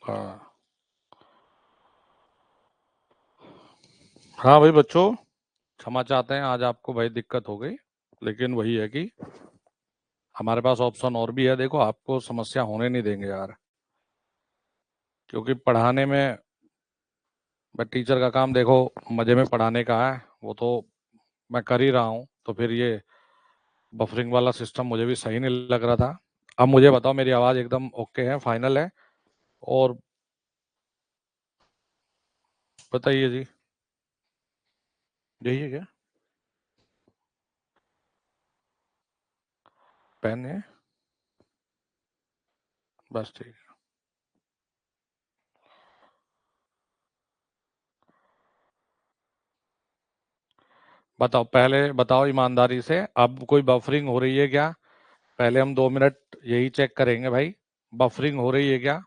हाँ हाँ भाई बच्चों, क्षमा चाहते हैं आज आपको भाई दिक्कत हो गई, लेकिन वही है कि हमारे पास ऑप्शन और भी है। देखो, आपको समस्या होने नहीं देंगे यार, क्योंकि पढ़ाने में मैं टीचर का काम देखो मजे में पढ़ाने का है, वो तो मैं कर ही रहा हूँ। तो फिर ये बफरिंग वाला सिस्टम मुझे भी सही नहीं लग रहा था। अब मुझे बताओ, मेरी आवाज़ एकदम ओके है, फाइनल है? और बताइए जी, यही है क्या? पेन है? बस ठीक है। बताओ, पहले बताओ ईमानदारी से, अब कोई बफरिंग हो रही है क्या? पहले हम 2 मिनट यही चेक करेंगे भाई, बफरिंग हो रही है क्या?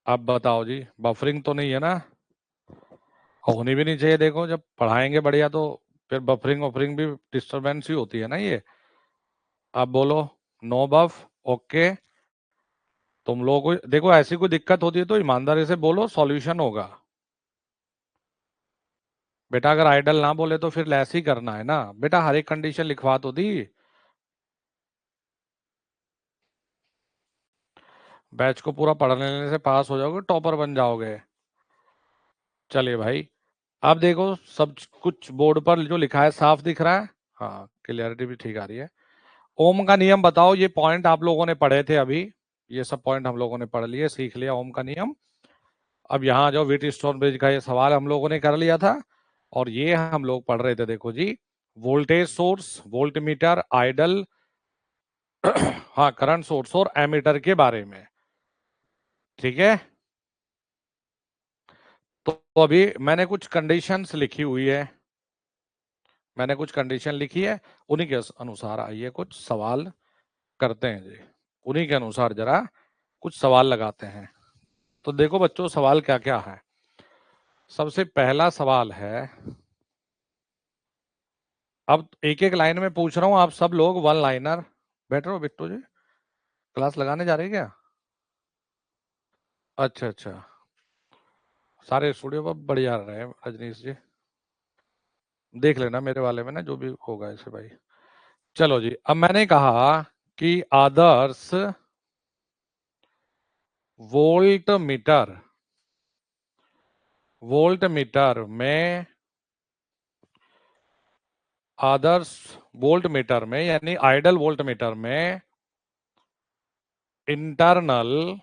अब बताओ जी, बफरिंग तो नहीं है ना? होनी भी नहीं चाहिए। देखो, जब पढ़ाएंगे बढ़िया तो फिर बफरिंग वफरिंग भी डिस्टरबेंस ही होती है ना ये। अब बोलो, नो बफ, ओके। तुम लोगों को देखो, ऐसी कोई दिक्कत होती है तो ईमानदारी से बोलो, सॉल्यूशन होगा। बेटा अगर आइडल ना बोले तो फिर लेस ही करना है ना बेटा, हर एक कंडीशन लिखवा तो दी। बैच को पूरा पढ़ लेने से पास हो जाओगे, टॉपर बन जाओगे। चलिए भाई, अब देखो सब कुछ बोर्ड पर जो लिखा है साफ दिख रहा है? हाँ, क्लियरिटी भी ठीक आ रही है। ओम का नियम बताओ, ये पॉइंट आप लोगों ने पढ़े थे अभी, ये सब पॉइंट हम लोगों ने पढ़ लिए, सीख लिया ओम का नियम। अब यहाँ जो व्हीट स्टोन ब्रिज का ये सवाल हम लोगों ने कर लिया था, और ये हम लोग पढ़ रहे थे, देखो जी, voltage source, volt meter, ideal, हाँ करंट सोर्स और एमीटर के बारे में। ठीक है, तो अभी मैंने कुछ कंडीशंस लिखी हुई है, मैंने कुछ कंडीशन लिखी है, उन्हीं के अनुसार आइए कुछ सवाल करते हैं जी। उन्हीं के अनुसार जरा कुछ सवाल लगाते हैं। तो देखो बच्चों, सवाल क्या क्या है। सबसे पहला सवाल है, अब एक एक लाइन में पूछ रहा हूं, आप सब लोग वन लाइनर। बैठ रहो बिट्टू जी, क्लास लगाने जा रहे हैं क्या? अच्छा अच्छा, सारे स्टूडियो पर बढ़िया रहे हैं रजनीश जी, देख लेना मेरे वाले में ना जो भी होगा इसे भाई। चलो जी, अब मैंने कहा कि आदर्श वोल्ट मीटर, वोल्ट मीटर में, आदर्श वोल्ट मीटर में यानी आइडल वोल्ट मीटर में इंटरनल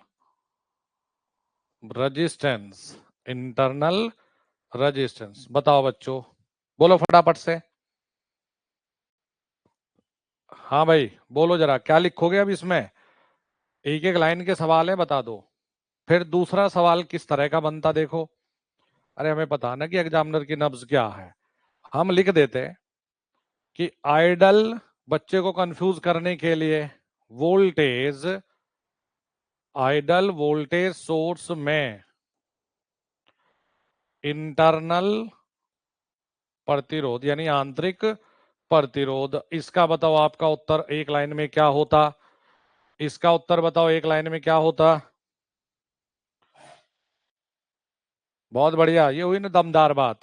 रेजिस्टेंस, इंटरनल रेजिस्टेंस बताओ बच्चों, बोलो फटाफट से। हाँ भाई बोलो जरा, क्या लिखोगे अब इसमें? एक एक लाइन के सवाल है, बता दो। फिर दूसरा सवाल किस तरह का बनता देखो। अरे हमें पता ना कि एग्जामिनर की नब्ज क्या है, हम लिख देते हैं कि आइडल, बच्चे को कंफ्यूज करने के लिए, वोल्टेज, आइडल वोल्टेज सोर्स में इंटरनल प्रतिरोध यानी आंतरिक प्रतिरोध। इसका बताओ आपका उत्तर एक लाइन में क्या होता? इसका उत्तर बताओ एक लाइन में क्या होता? बहुत बढ़िया, ये हुई ना दमदार बात।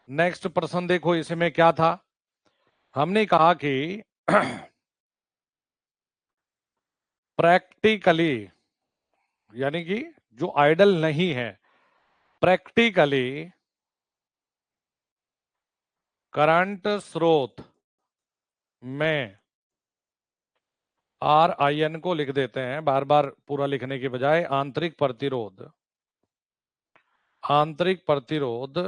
नेक्स्ट प्रश्न देखो, इसमें क्या था? हमने कहा कि प्रैक्टिकली, यानी कि जो आइडल नहीं है, प्रैक्टिकली करंट स्रोत में आर आई एन को लिख देते हैं, बार बार पूरा लिखने के बजाय, आंतरिक प्रतिरोध, आंतरिक प्रतिरोध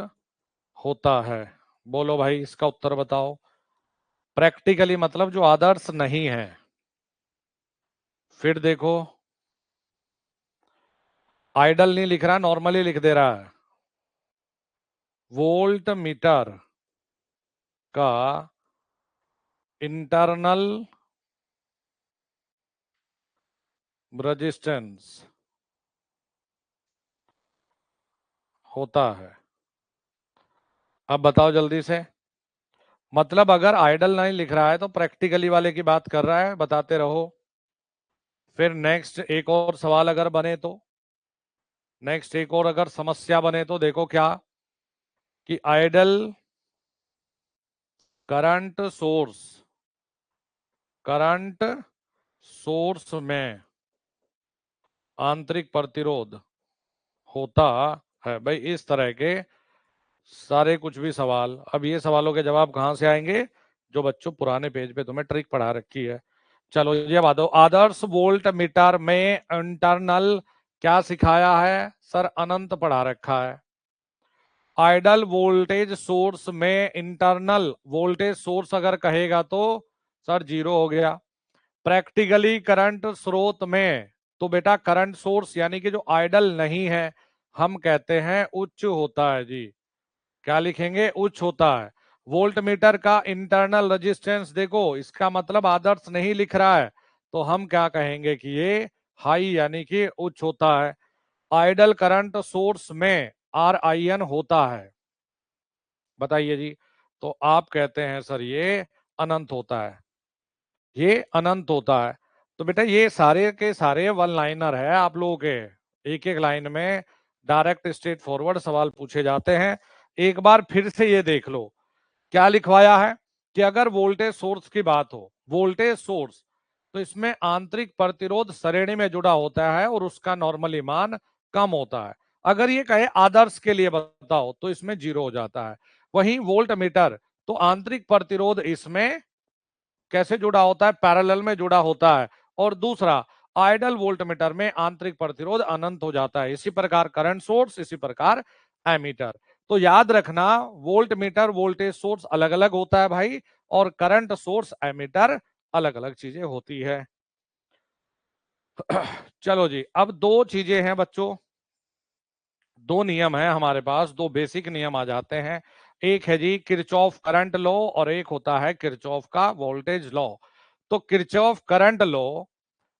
होता है। बोलो भाई, इसका उत्तर बताओ। प्रैक्टिकली मतलब जो आदर्श नहीं है। फिर देखो, आइडल नहीं लिख रहा, नॉर्मली लिख दे रहा है, वोल्ट मीटर का इंटरनल रेजिस्टेंस होता है। अब बताओ जल्दी से, मतलब अगर आइडल नहीं लिख रहा है तो प्रैक्टिकली वाले की बात कर रहा है, बताते रहो। फिर नेक्स्ट एक और सवाल अगर बने तो नेक्स्ट एक और अगर समस्या बने तो देखो क्या, कि आइडल करंट सोर्स में आंतरिक प्रतिरोध होता है। भाई इस तरह के सारे कुछ भी सवाल, अब ये सवालों के जवाब कहां से आएंगे, जो बच्चों पुराने पेज पे तुम्हें ट्रिक पढ़ा रखी है। चलो ये बात, आदर्श वोल्ट मीटर में इंटरनल क्या सिखाया है सर, अनंत पढ़ा रखा है। आइडल वोल्टेज सोर्स में इंटरनल वोल्टेज सोर्स अगर कहेगा तो सर जीरो हो गया। प्रैक्टिकली करंट स्रोत में तो बेटा करंट सोर्स यानी कि जो आइडल नहीं है हम कहते हैं उच्च होता है जी। क्या लिखेंगे, उच्च होता है। वोल्ट मीटर का इंटरनल रेजिस्टेंस देखो, इसका मतलब आदर्श नहीं लिख रहा है, तो हम क्या कहेंगे कि ये हाई यानी कि उच्च होता है। आइडल करंट सोर्स में आर आई एन होता है, बताइए जी। तो आप कहते हैं सर ये अनंत होता है, ये अनंत होता है। तो बेटा ये सारे के सारे वन लाइनर है आप लोगों के, एक एक लाइन में डायरेक्ट स्ट्रेट फॉरवर्ड सवाल पूछे जाते हैं। एक बार फिर से ये देख लो क्या लिखवाया है, कि अगर वोल्टेज सोर्स की बात हो, वोल्टेज सोर्स, तो इसमें आंतरिक प्रतिरोध श्रेणी में जुड़ा होता है और उसका नॉर्मली मान कम होता है। अगर ये कहे आदर्श के लिए बताओ तो इसमें जीरो हो जाता है। वहीं वोल्ट मीटर तो आंतरिक प्रतिरोध इसमें कैसे जुड़ा होता है, पैरेलल में जुड़ा होता है। और दूसरा आइडल वोल्ट मीटर में आंतरिक प्रतिरोध अनंत हो जाता है। इसी प्रकार करंट सोर्स, इसी प्रकार एमीटर। तो याद रखना वोल्ट मीटर वोल्टेज सोर्स अलग अलग होता है भाई, और करंट सोर्स एमीटर अलग अलग चीजें होती है। चलो जी, अब दो चीजें हैं बच्चों, दो नियम है हमारे पास, दो बेसिक नियम आ जाते हैं। एक है जी किरचॉफ करंट लॉ और एक होता है किरचॉफ का वोल्टेज लॉ। तो किरचॉफ करंट लॉ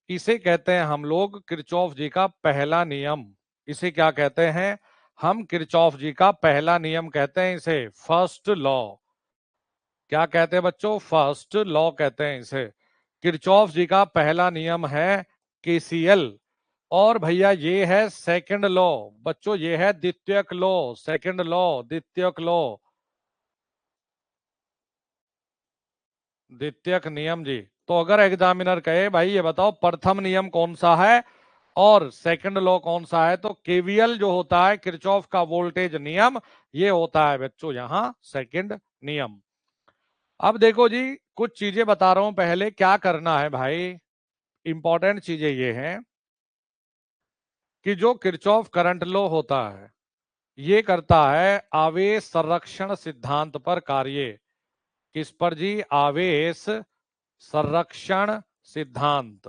इसे कहते हैं हम लोग किरचॉफ जी का पहला नियम। इसे क्या कहते हैं, हम किरचॉफ जी का पहला नियम कहते हैं इसे, फर्स्ट लॉ। क्या कहते हैं बच्चों, फर्स्ट लॉ कहते हैं इसे। किरचॉफ जी का पहला नियम है केसीएल। और भैया ये है सेकंड लॉ, बच्चों ये है द्वितीयक लॉ, सेकंड लॉ, द्वितीयक लॉ, द्वितीयक नियम जी। तो अगर एग्जामिनर कहे भाई ये बताओ प्रथम नियम कौन सा है और सेकंड लॉ कौन सा है, तो केवीएल जो होता है किरचॉफ का वोल्टेज नियम, ये होता है बच्चों यहाँ सेकंड नियम। अब देखो जी कुछ चीजें बता रहा हूं, पहले क्या करना है भाई, इंपॉर्टेंट चीजें ये हैं कि जो किरचॉफ करंट लॉ होता है ये करता है आवेश संरक्षण सिद्धांत पर कार्य। किस पर जी, आवेश संरक्षण सिद्धांत,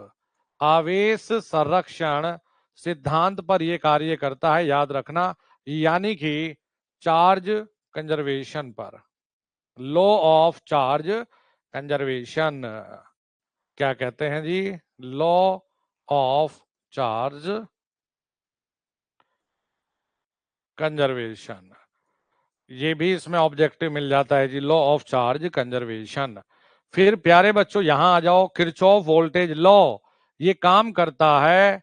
आवेश संरक्षण सिद्धांत पर यह कार्य करता है, याद रखना। यानी कि चार्ज कंजर्वेशन पर, लॉ ऑफ चार्ज कंजर्वेशन। क्या कहते हैं जी, लॉ ऑफ चार्ज कंजर्वेशन, ये भी इसमें ऑब्जेक्टिव मिल जाता है जी, लॉ ऑफ चार्ज कंजर्वेशन। फिर प्यारे बच्चों यहां आ जाओ, किरचॉफ वोल्टेज लॉ ये काम करता है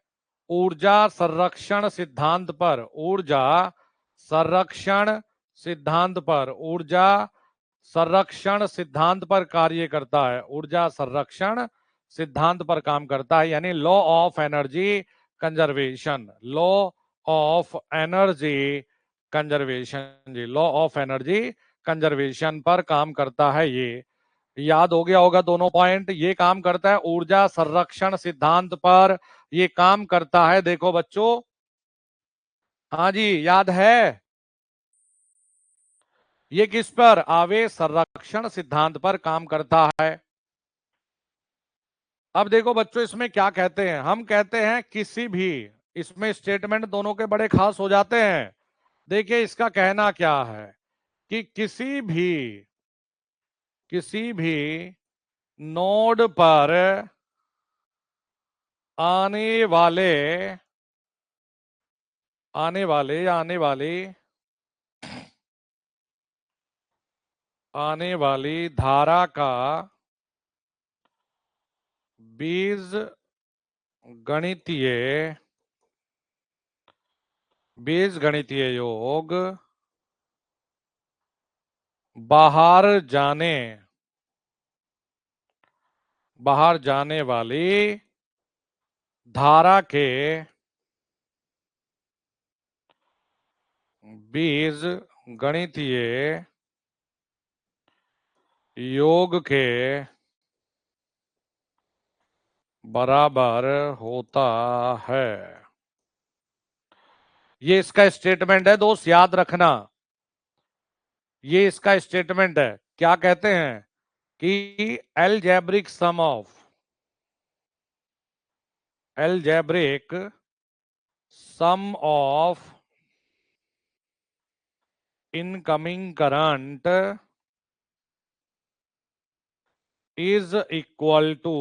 ऊर्जा संरक्षण सिद्धांत पर, ऊर्जा संरक्षण सिद्धांत पर, ऊर्जा संरक्षण सिद्धांत पर कार्य करता है, ऊर्जा संरक्षण सिद्धांत पर काम करता है, यानी law of energy conservation, law of energy conservation जी, लॉ ऑफ एनर्जी कंजर्वेशन पर काम करता है ये। याद हो गया होगा दोनों पॉइंट, ये काम करता है ऊर्जा संरक्षण सिद्धांत पर, ये काम करता है देखो बच्चों, हाँ जी याद है, ये किस पर, आवेश संरक्षण सिद्धांत पर काम करता है। अब देखो बच्चों इसमें क्या कहते हैं, हम कहते हैं किसी भी, इसमें स्टेटमेंट दोनों के बड़े खास हो जाते हैं। देखिए इसका कहना क्या है कि किसी भी नोड पर आने वाले या आने वाली धारा का बीज गणितीय बीजगणितीय योग बाहर जाने वाली धारा के बीज गणितीय योग के बराबर होता है। ये इसका स्टेटमेंट है दोस्त, याद रखना। ये इसका स्टेटमेंट है। क्या कहते हैं कि algebraic sum of incoming current is equal to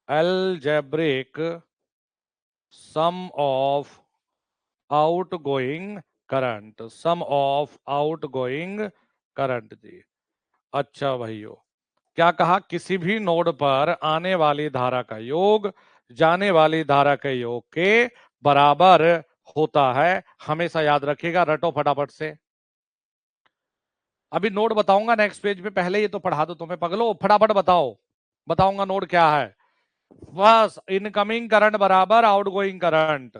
algebraic sum of outgoing current जी। अच्छा भाइयों, क्या कहा? किसी भी नोड पर आने वाली धारा का योग जाने वाली धारा के योग के बराबर होता है। हमेशा याद रखिएगा, रटो फटाफट से। अभी नोड बताऊंगा नेक्स्ट पेज पे, पहले ये तो पढ़ा दो तुम्हें पगलो, फटाफट बताओ। बताऊंगा नोड क्या है। बस इनकमिंग करंट बराबर आउटगोइंग करंट।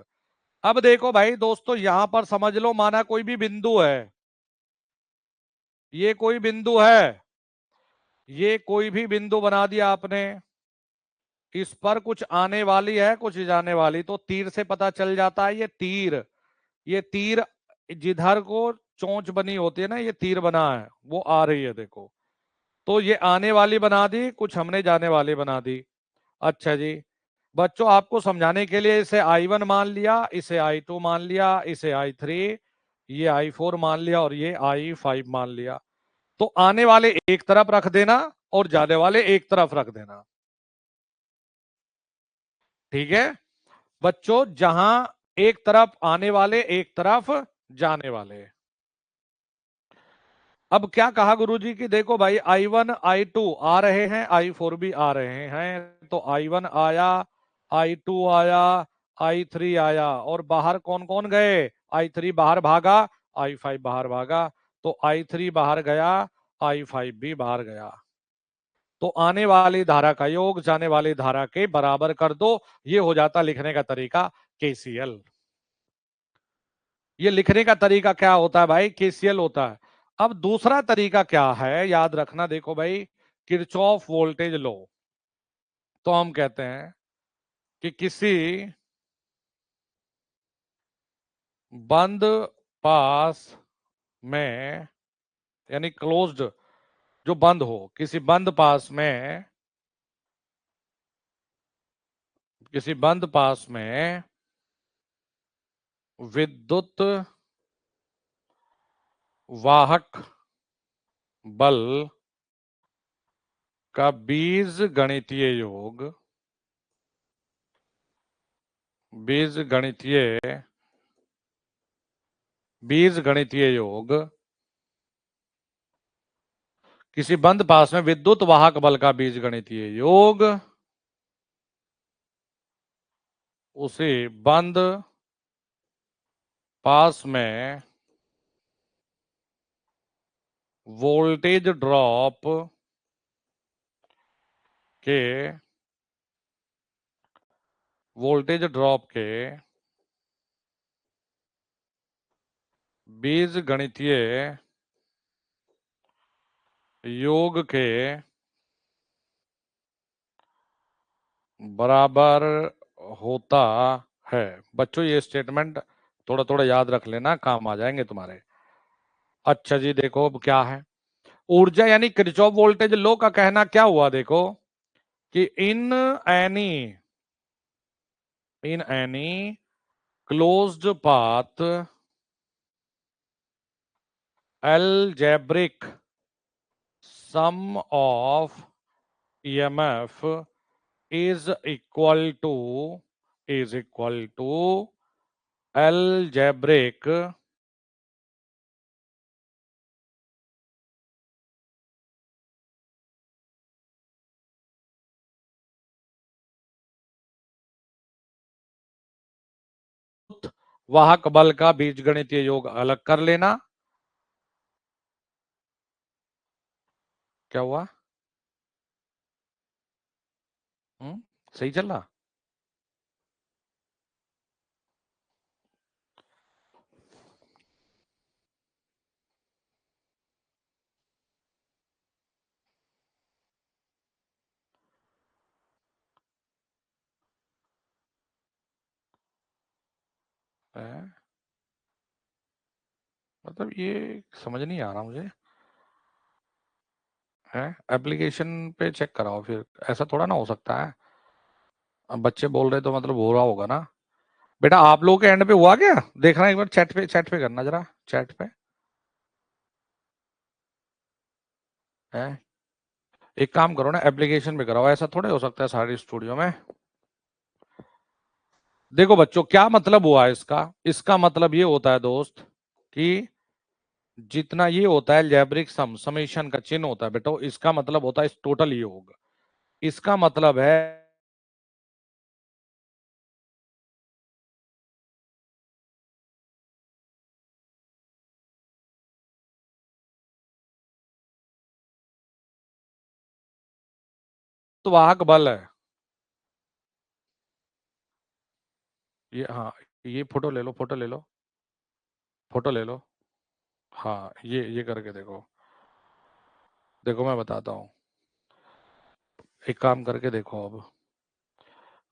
अब देखो भाई दोस्तों, यहां पर समझ लो, माना कोई भी बिंदु है, ये कोई बिंदु है, ये कोई भी बिंदु बना दिया आपने, इस पर कुछ आने वाली है कुछ जाने वाली, तो तीर से पता चल जाता है। ये तीर जिधर को चोंच बनी होती है ना, ये तीर बना है, वो आ रही है देखो। तो ये आने वाली बना दी, कुछ हमने जाने वाली बना दी। अच्छा जी, बच्चों आपको समझाने के लिए इसे I1 मान लिया, इसे I2 मान लिया, इसे I3, ये I4 मान लिया और ये I5 मान लिया। तो आने वाले एक तरफ रख देना और जाने वाले एक तरफ रख देना। ठीक है बच्चों, जहां एक तरफ आने वाले एक तरफ जाने वाले। अब क्या कहा गुरुजी की, देखो भाई I1 I2 आ रहे हैं, I4 भी आ रहे हैं, तो I1 आया, I2 आया, I3 आया, और बाहर कौन कौन गए? I3 बाहर भागा, I5 बाहर भागा, तो I3 बाहर गया, I5 भी बाहर गया। तो आने वाली धारा का योग जाने वाली धारा के बराबर कर दो। ये हो जाता लिखने का तरीका KCL। ये लिखने का तरीका क्या होता है भाई? KCL होता है। अब दूसरा तरीका क्या है, याद रखना, देखो भाई, किरचॉफ वोल्टेज लो। तो हम कहते हैं कि किसी बंद पास में, यानी क्लोज्ड, जो बंद हो, किसी बंद पास में, किसी बंद पास में विद्युत वाहक बल का बीज गणितीय योग किसी बंद पास में विद्युत वाहक बल का बीज गणितीय योग उसी बंद पास में वोल्टेज ड्रॉप के बीज गणितीय योग के बराबर होता है। बच्चों ये स्टेटमेंट थोड़ा थोड़ा याद रख लेना, काम आ जाएंगे तुम्हारे। अच्छा जी, देखो अब क्या है। ऊर्जा यानी किरचॉफ वोल्टेज लॉ का कहना क्या हुआ, देखो कि in any closed path algebraic sum of EMF is equal to algebraic वाहक बल का बीजगणितीय योग अलग कर लेना। क्या हुआ? सही चल रहा है? मतलब ये समझ नहीं आ रहा मुझे। है एप्लीकेशन पे चेक कराओ फिर, ऐसा थोड़ा ना हो सकता है। अब बच्चे बोल रहे तो मतलब हो रहा होगा ना। बेटा आप लोगों के एंड पे हुआ क्या? देखना एक बार, चैट पे करना जरा, चैट पे है। एक काम करो ना, एप्लीकेशन पे कराओ, ऐसा थोड़ा हो सकता है सारी स्टूडियो में। देखो बच्चों क्या मतलब हुआ इसका, इसका मतलब ये होता है दोस्त कि जितना ये होता है अलजेब्रिक सम, समेशन का चिन्ह होता है बेटा, इसका मतलब होता है टोटल योग। इसका मतलब है तो वाहक बल है ये। हाँ ये फोटो ले लो, फोटो ले लो, फोटो ले लो। हाँ ये करके देखो, देखो मैं बताता हूँ, एक काम करके देखो अब।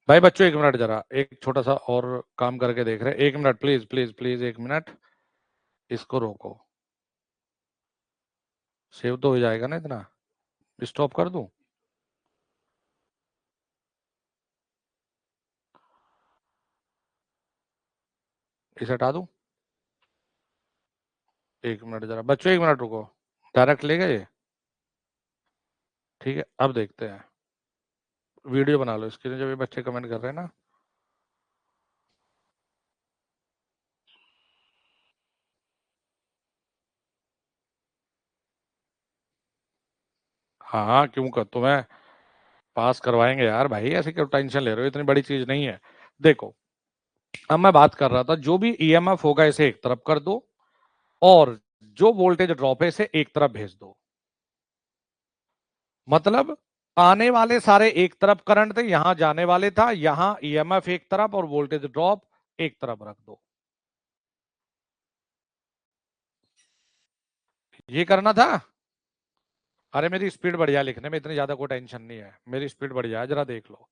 भाई बच्चों एक मिनट, जरा एक छोटा सा और काम करके देख रहे हैं, एक मिनट प्लीज प्लीज प्लीज, एक मिनट, इसको रोको। सेव तो हो जाएगा ना इतना? स्टॉप कर दूं? इसे हटा दूं? एक मिनट जरा बच्चों, एक मिनट रुको। डायरेक्ट ले गए? ठीक है अब देखते हैं। वीडियो बना लो इसके लिए, जब ये बच्चे कमेंट कर रहे हैं ना। हाँ हाँ क्यों कर, तुम्हें पास करवाएंगे यार भाई, ऐसे क्यों टेंशन ले रहे हो, इतनी बड़ी चीज नहीं है। देखो अब मैं बात कर रहा था, जो भी ईएमएफ होगा इसे एक तरफ कर दो, और जो वोल्टेज ड्रॉप है इसे एक तरफ भेज दो। मतलब आने वाले सारे एक तरफ करंट थे, यहां जाने वाले था, यहां ईएमएफ एक तरफ और वोल्टेज ड्रॉप एक तरफ रख दो। ये करना था। अरे मेरी स्पीड बढ़िया, लिखने में इतनी ज्यादा कोई टेंशन नहीं है, मेरी स्पीड बढ़िया है, जरा देख लो।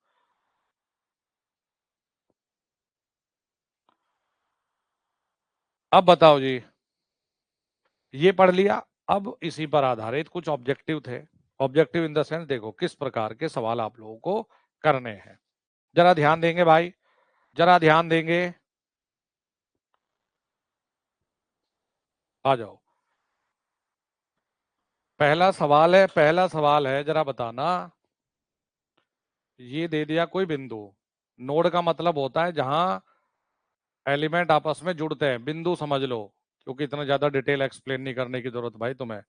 अब बताओ जी, ये पढ़ लिया। अब इसी पर आधारित कुछ ऑब्जेक्टिव थे। ऑब्जेक्टिव इन द सेंस, देखो किस प्रकार के सवाल आप लोगों को करने हैं, जरा ध्यान देंगे भाई, जरा ध्यान देंगे। आ जाओ। पहला सवाल है, पहला सवाल है, जरा बताना। ये दे दिया कोई बिंदु, नोड का मतलब होता है जहां एलिमेंट आपस में जुड़ते हैं, बिंदु समझ लो, क्योंकि इतना ज्यादा डिटेल एक्सप्लेन नहीं करने की जरूरत भाई तुम्हें।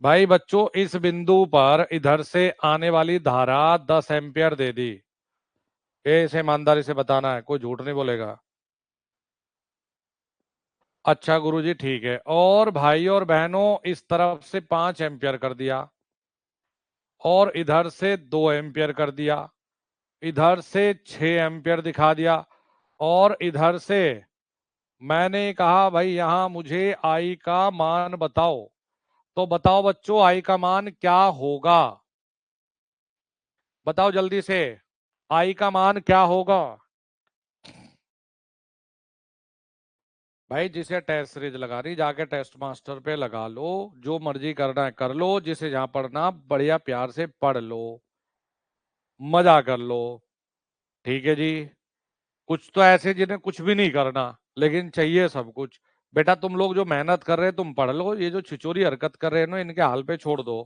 भाई बच्चों इस बिंदु पर इधर से आने वाली धारा 10 एम्पियर दे दी, ये इसे ईमानदारी से बताना है, कोई झूठ नहीं बोलेगा। अच्छा गुरुजी ठीक है, और भाई और बहनों इस तरफ से 5 एम्पियर कर दिया, और इधर से 2 एम्पियर कर दिया, इधर से 6 एम्पियर दिखा दिया, और इधर से मैंने कहा भाई यहां मुझे आई का मान बताओ। तो बताओ बच्चों आई का मान क्या होगा, बताओ जल्दी से, आई का मान क्या होगा? भाई जिसे टेस्ट सीरीज लगा रही, जाके टेस्ट मास्टर पे लगा लो, जो मर्जी करना है कर लो, जिसे जहां पढ़ना बढ़िया प्यार से पढ़ लो, मजा कर लो। ठीक है जी। कुछ तो ऐसे जिन्हें कुछ भी नहीं करना, लेकिन चाहिए सब कुछ। बेटा तुम लोग जो मेहनत कर रहे हैं तुम पढ़ लो, ये जो छिचोरी हरकत कर रहे हैं ना इनके हाल पे छोड़ दो।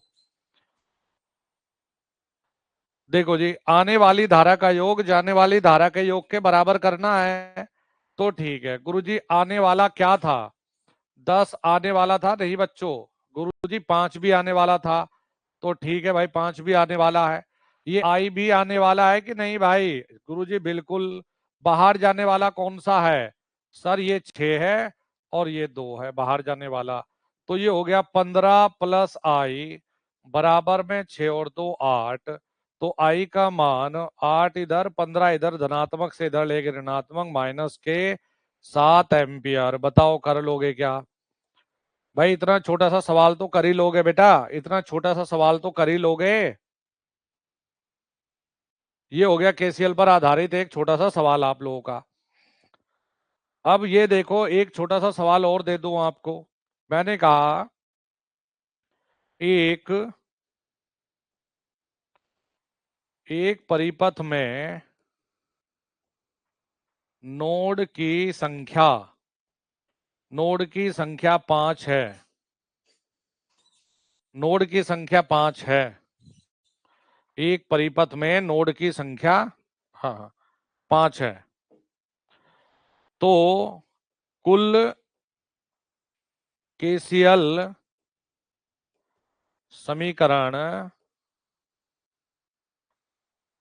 देखो जी, आने वाली धारा का योग जाने वाली धारा के योग के बराबर करना है, तो ठीक है गुरुजी। आने वाला क्या था? 10 आने वाला था नहीं बच्चों, गुरुजी 5 भी आने वाला था, तो ठीक है भाई 5 भी आने वाला है। ये आई भी आने वाला है कि नहीं भाई? गुरुजी बिल्कुल। बाहर जाने वाला कौन सा है? सर ये 6 है और ये 2 है बाहर जाने वाला, तो ये हो गया 15 प्लस आई बराबर में 6 और 2 8। तो आई का मान 8 इधर 15 इधर, धनात्मक से इधर लेके ऋणात्मक, माइनस के 7 एम्पियर। बताओ कर लोगे क्या भाई? इतना छोटा सा सवाल तो कर ही लोगे बेटा, इतना छोटा सा सवाल तो कर ही लोगे। ये हो गया केसीएल पर आधारित एक छोटा सा सवाल आप लोगों का। अब ये देखो, एक छोटा सा सवाल और दे दूं आपको। मैंने कहा एक एक परिपथ में नोड की संख्या 5 है। नोड की संख्या 5 है। एक परिपथ में नोड की संख्या, हाँ हाँ, 5 है। तो कुल केसीएल समीकरण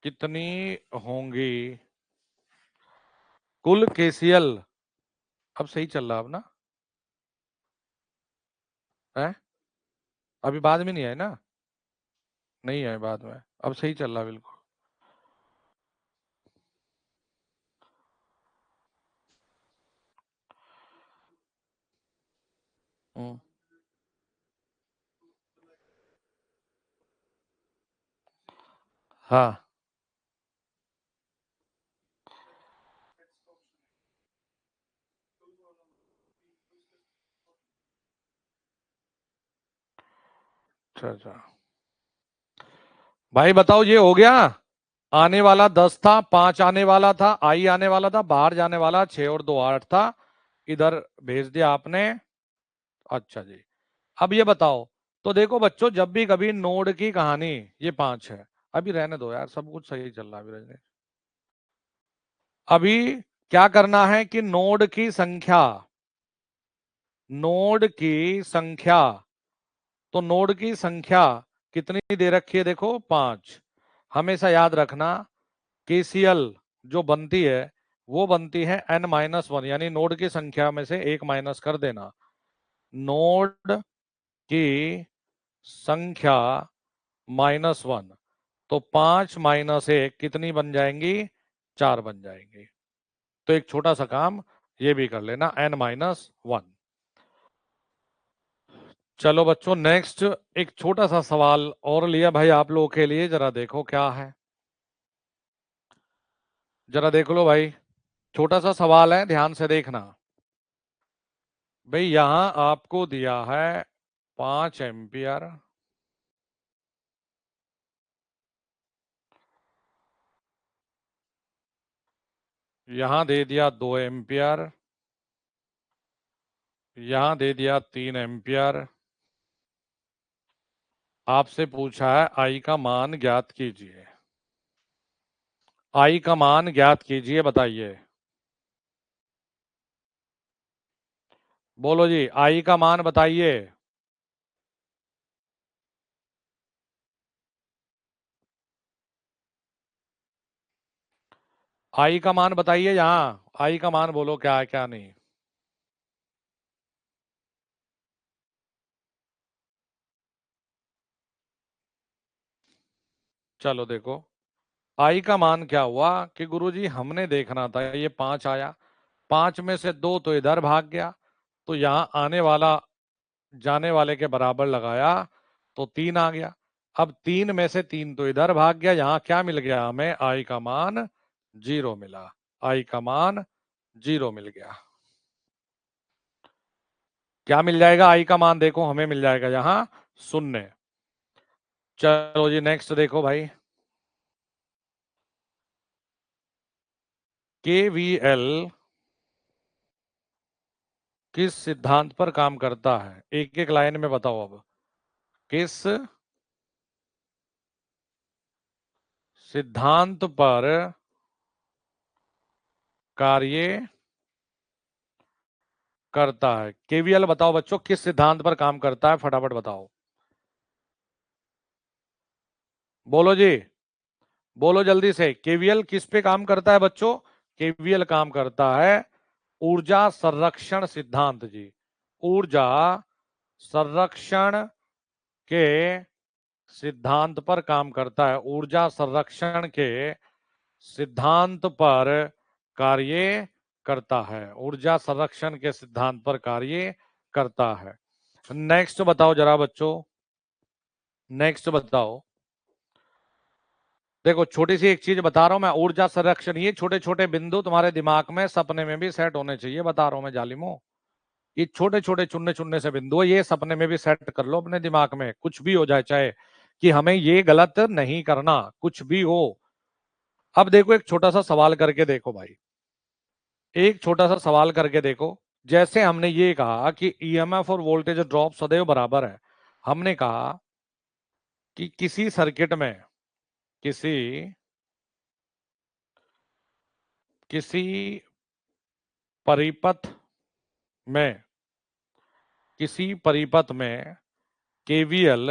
कितनी होंगी? कुल केसीएल, अब सही चल रहा अब ना? है अभी बाद में नहीं आए ना? नहीं आए बाद में, अब सही चल रहा बिल्कुल। हम्म, हाँ। अच्छा अच्छा भाई बताओ, ये हो गया। आने वाला 10 था, 5 आने वाला था, आई आने वाला था, बाहर जाने वाला 6 और 2 8 था, इधर भेज दिया आपने। अच्छा जी। अब ये बताओ, तो देखो बच्चों, जब भी कभी नोड की कहानी, ये 5 है। अभी रहने दो यार, सब कुछ सही चल रहा है अभी, रहने। अभी क्या करना है कि नोड की संख्या, तो नोड की संख्या कितनी दे रखी है? देखो 5। हमेशा याद रखना, केसीएल जो बनती है वो बनती है n-1, यानी नोड की संख्या में से एक माइनस कर देना। नोड की संख्या -1, तो 5 - 1 कितनी बन जाएंगी? 4 बन जाएंगी। तो एक छोटा सा काम ये भी कर लेना, n-1। चलो बच्चों, नेक्स्ट एक छोटा सा सवाल और लिया भाई आप लोगों के लिए, जरा देखो क्या है। जरा देख लो भाई, छोटा सा सवाल है, ध्यान से देखना। भाई यहां आपको दिया है 5 एम्पियर, यहां दे दिया 2 एम्पियर, यहां दे दिया 3 एम्पियर। आपसे पूछा है आई का मान ज्ञात कीजिए। आई का मान ज्ञात कीजिए, बताइए। बोलो जी, आई का मान बताइए। आई का मान बताइए, यहां आई का मान बोलो, क्या है क्या नहीं। चलो देखो, आई का मान क्या हुआ कि गुरुजी हमने देखना था, ये 5 आया, 5 में से 2 तो इधर भाग गया, तो यहां आने वाला जाने वाले के बराबर लगाया तो 3 आ गया। अब 3 में से 3 तो इधर भाग गया, यहां क्या मिल गया हमें? आई का मान 0 मिला। आई का मान 0 मिल गया। क्या मिल जाएगा? आई का मान देखो, हमें मिल जाएगा यहां 0। चलो जी, नेक्स्ट देखो भाई। केवीएल किस सिद्धांत पर काम करता है? एक एक लाइन में बताओ अब। किस सिद्धांत पर कार्य करता है? केवीएल बताओ बच्चों, किस सिद्धांत पर काम करता है? फटाफट बताओ। बोलो जी, बोलो जल्दी से। केवीएल किस पे काम करता है बच्चों? केवीएल काम करता है ऊर्जा संरक्षण सिद्धांत जी, ऊर्जा संरक्षण के सिद्धांत पर काम करता है, ऊर्जा संरक्षण के सिद्धांत पर कार्य करता है, ऊर्जा संरक्षण के सिद्धांत पर कार्य करता है। नेक्स्ट बताओ जरा बच्चों, नेक्स्ट बताओ। देखो छोटी सी एक चीज बता रहा हूं मैं, ऊर्जा संरक्षण, ये छोटे छोटे बिंदु तुम्हारे दिमाग में सपने में भी सेट होने चाहिए, बता रहा हूं मैं जालिमो। ये छोटे छोटे चुनने चुनने से बिंदु है, ये सपने में भी सेट कर लो अपने दिमाग में, कुछ भी हो जाए चाहे, कि हमें ये गलत नहीं करना, कुछ भी हो। अब देखो एक छोटा सा सवाल करके देखो भाई, एक छोटा सा सवाल करके देखो। जैसे हमने ये कहा कि ईएमएफ और वोल्टेज ड्रॉप सदैव बराबर है, हमने कहा कि किसी सर्किट में, किसी किसी परिपथ में, किसी परिपथ में केवीएल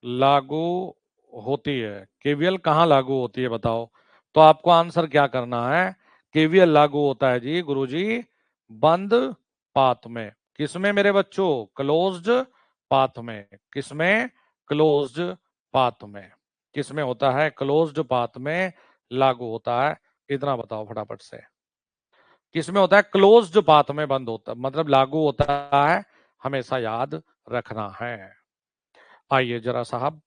लागू होती है। केवीएल कहां लागू होती है बताओ? तो आपको आंसर क्या करना है? केवीएल लागू होता है जी गुरुजी बंद पाथ में। किसमें मेरे बच्चों? क्लोज्ड पाथ में। किसमें? क्लोज्ड पाथ में। किसमें होता है? क्लोज्ड पाथ में लागू होता है। इतना बताओ फटाफट से, किसमें होता है? क्लोज्ड पाथ में बंद होता, मतलब लागू होता है, हमेशा याद रखना है। आइए जरा साहब,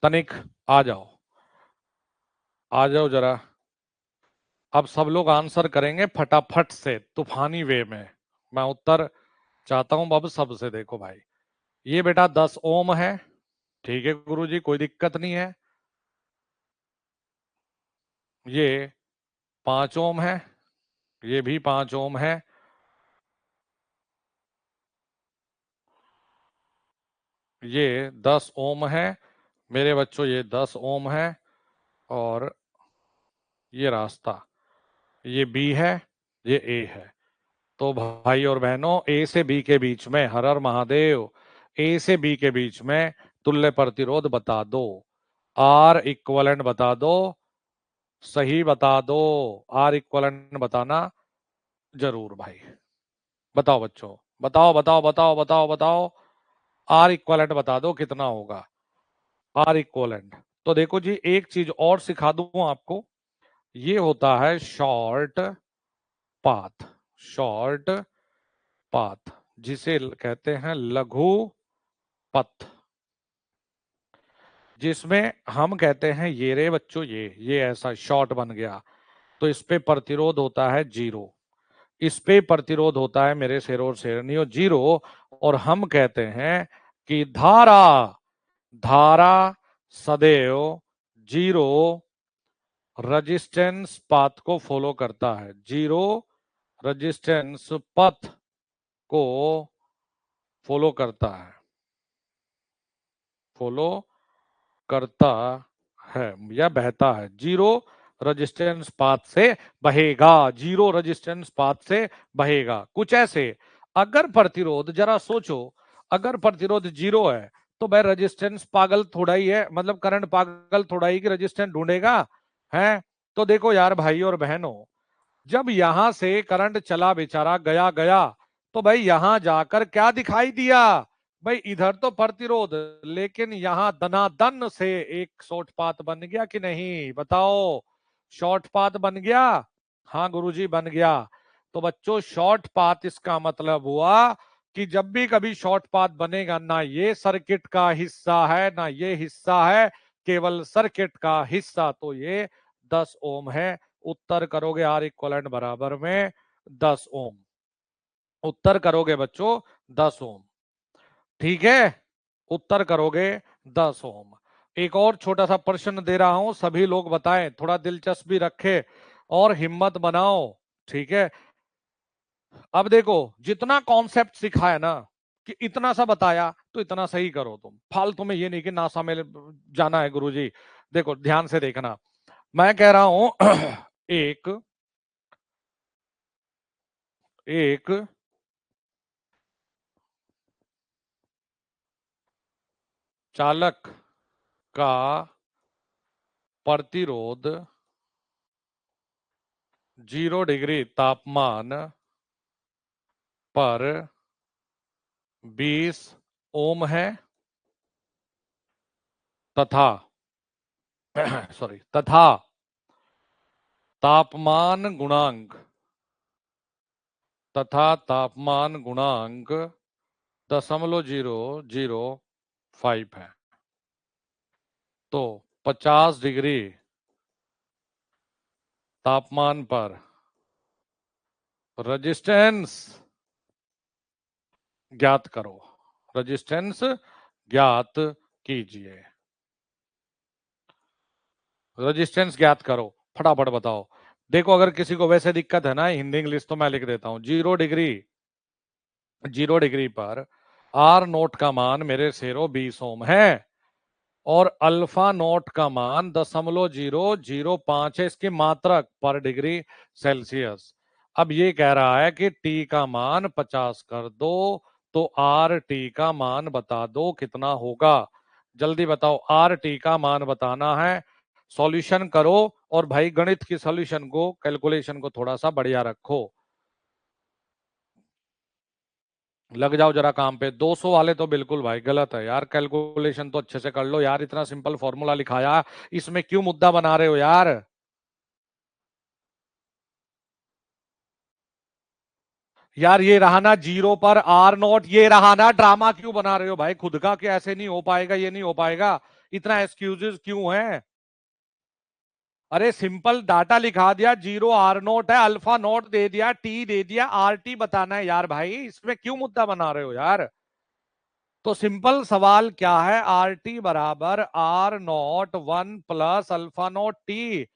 तनिक आ जाओ, आ जाओ जरा। अब सब लोग आंसर करेंगे फटाफट से, तूफानी वे में। मैं उत्तर चाहता हूं अब सबसे। देखो भाई, ये बेटा 10 ओम है, ठीक है गुरुजी, कोई दिक्कत नहीं है। ये 5 ओम है, ये भी 5 ओम है। ये 10 ओम है मेरे बच्चों, ये 10 ओम है। और ये रास्ता, ये बी है, ये ए है। तो भाई और बहनों, ए से बी के बीच में, हर हर महादेव, ए से बी के बीच में तुल्य प्रतिरोध बता दो, आर इक्वलेंट बता दो, सही बता दो, आर इक्वलेंट बताना जरूर भाई। बताओ बच्चों, बताओ बताओ बताओ बताओ बताओ, आर इक्वलेंट बता दो कितना होगा? आर इक्वलेंट, तो देखो जी एक चीज और सिखा दूं आपको, ये होता है शॉर्ट पाथ। शॉर्ट पाथ जिसे कहते हैं लघु पथ, जिसमें हम कहते हैं ये रे बच्चों, ये ऐसा शॉर्ट बन गया, तो इस पे प्रतिरोध होता है 0, इस पे प्रतिरोध होता है मेरे शेरों और शेरनियों 0। और हम कहते हैं कि धारा, धारा सदैव 0 रजिस्टेंस पाथ को फॉलो करता है, 0 रजिस्टेंस पथ को फॉलो करता है, फॉलो करता है या बहता है, 0 रजिस्टेंस पाथ से बहेगा, 0 रजिस्टेंस पाथ से बहेगा। कुछ ऐसे, अगर प्रतिरोध, जरा सोचो, अगर प्रतिरोध 0 है तो भाई रजिस्टेंस पागल थोड़ा ही है, मतलब करंट पागल थोड़ा ही कि रजिस्टेंस ढूंढेगा है। तो देखो यार भाई और बहनों, जब यहां से करंट चला बेचारा गया गया, तो भाई यहां जाकर क्या दिखाई दिया? भाई इधर तो प्रतिरोध, लेकिन यहां दनादन से एक शॉर्ट पाथ बन गया कि नहीं? बताओ, शॉर्ट पाथ बन गया? हाँ गुरुजी बन गया। तो बच्चों शॉर्ट पाथ इसका मतलब हुआ कि जब भी कभी शॉर्ट पाथ बनेगा, ना ये सर्किट का हिस्सा है ना ये हिस्सा है, केवल सर्किट का हिस्सा तो ये 10 ओम है। उत्तर करोगे आर इक्वलेंट बराबर में 10 ओम, उत्तर करोगे बच्चों 10 ओम, ठीक है? उत्तर करोगे 10 ओम। एक और छोटा सा प्रश्न दे रहा हूं, सभी लोग बताएं, थोड़ा दिलचस्पी रखे और हिम्मत बनाओ, ठीक है? अब देखो, जितना कॉन्सेप्ट सिखाया ना, कि इतना सा बताया तो इतना सही करो तुम, फालतू में ये नहीं कि नासा में जाना है गुरुजी। देखो ध्यान से देखना, मैं कह रहा हूं एक एक चालक का प्रतिरोध 0 डिग्री तापमान पर 20 ओम है तथा तथा तापमान गुणांक 0.005 है। तो 50 डिग्री तापमान पर रेजिस्टेंस ज्ञात करो। रेजिस्टेंस ज्ञात कीजिए। रेजिस्टेंस ज्ञात करो, फटाफट बताओ। देखो, अगर किसी को वैसे दिक्कत है ना, हिंदी इंग्लिश तो मैं लिख देता हूं। 0 डिग्री पर आर नोट का मान मेरे शेरो 20 ओम है और अल्फा नोट का मान 0.005 है, इसकी मात्रक पर डिग्री सेल्सियस। अब ये कह रहा है कि टी का मान 50 कर दो, तो आर टी का मान बता दो कितना होगा। जल्दी बताओ, आर टी का मान बताना है। सॉल्यूशन करो और भाई गणित की सॉल्यूशन को, कैलकुलेशन को थोड़ा सा बढ़िया रखो। लग जाओ जरा काम पे। 200 वाले तो बिल्कुल भाई गलत है यार। कैलकुलेशन तो अच्छे से कर लो यार। इतना सिंपल फॉर्मूला लिखाया, इसमें क्यों मुद्दा बना रहे हो यार। यार ये रहा ना 0 पर आर नॉट, ये रहा ना। ड्रामा क्यों बना रहे हो भाई खुद का, कि ऐसे नहीं हो पाएगा, ये नहीं हो पाएगा। इतना एक्सक्यूजेस क्यों है। अरे सिंपल डाटा लिखा दिया, 0 आर नोट है, अल्फा नोट दे दिया, टी दे दिया, आर टी बताना है यार भाई। इसमें क्यों मुद्दा बना रहे हो यार। तो सिंपल सवाल क्या है, आर टी बराबर R nought 1 plus alpha nought T.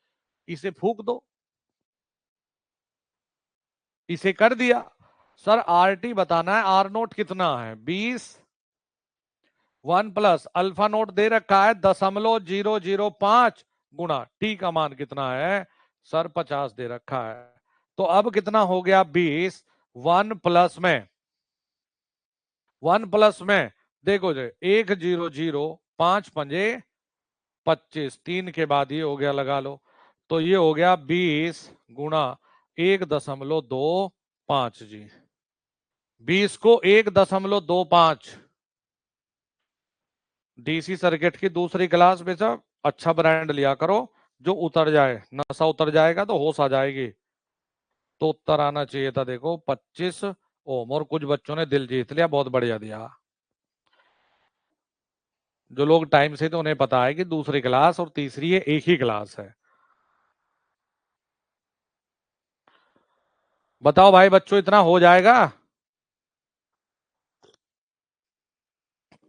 इसे फूक दो। इसे कर दिया। सर आर टी बताना है, आर नोट कितना है 20, 1 प्लस अल्फा नोट दे रखा है 0.005 गुणा टी का मान कितना है सर 50 दे रखा है। तो अब कितना हो गया 20, 1 प्लस में देखो जो 1 0 0 5 पंजे 25, 3 के बाद ये हो गया, लगा लो। तो ये हो गया 20 गुणा 1.25 जी। 20 को 1.25 डीसी सर्किट की दूसरी क्लास में सब अच्छा ब्रांड लिया करो, जो उतर जाए, नशा उतर जाएगा तो होश आ जाएगी। तो उत्तर आना चाहिए था देखो 25 ओम। और कुछ बच्चों ने दिल जीत लिया, बहुत बढ़िया दिया। जो लोग टाइम से, तो उन्हें पता है कि दूसरी क्लास और तीसरी ये एक ही क्लास है। बताओ भाई बच्चों, इतना हो जाएगा।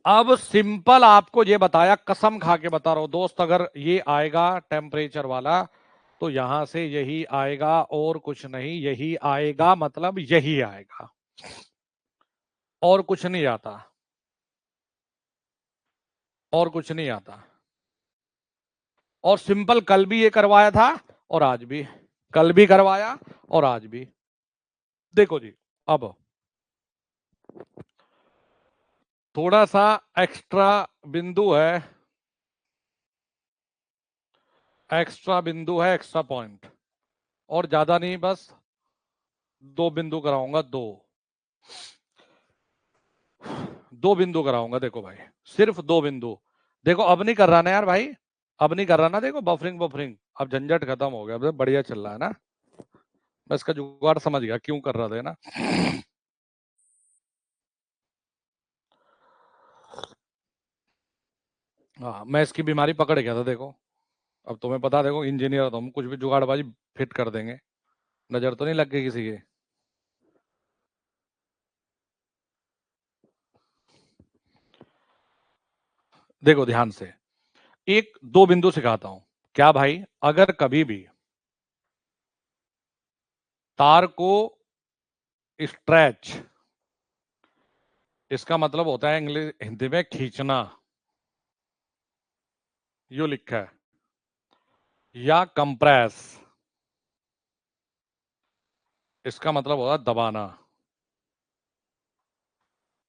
अब सिंपल आपको ये बताया, कसम खा के बता रहा हूं दोस्त, अगर ये आएगा टेम्परेचर वाला तो यहां से यही आएगा और कुछ नहीं, यही आएगा, मतलब यही आएगा और कुछ नहीं आता, और कुछ नहीं आता। और सिंपल कल भी ये करवाया था और आज भी, कल भी करवाया और आज भी। देखो जी, अब थोड़ा सा एक्स्ट्रा बिंदु है, एक्स्ट्रा बिंदु है, एक्स्ट्रा पॉइंट। और ज्यादा नहीं, बस 2 बिंदु कराऊंगा, 2 बिंदु कराऊंगा। देखो भाई, सिर्फ 2 बिंदु। देखो अब नहीं कर रहा ना यार भाई, अब नहीं कर रहा ना। देखो बफरिंग बफरिंग, अब झंझट खत्म हो गया, अब बढ़िया चल रहा है ना। मैं इसका जुगाड़ समझ गया क्यों कर रहा था ना। हाँ, मैं इसकी बीमारी पकड़ गया था देखो। अब तुम्हें पता, देखो इंजीनियर तो हम, कुछ भी जुगाड़बाजी फिट कर देंगे। नजर तो नहीं लग गई किसी के। देखो ध्यान से, एक 2 बिंदु सिखाता हूं। क्या भाई, अगर कभी भी तार को स्ट्रेच, इसका मतलब होता है इंग्लिश हिंदी में खींचना, यो लिखा है, या कंप्रेस, इसका मतलब होता है दबाना।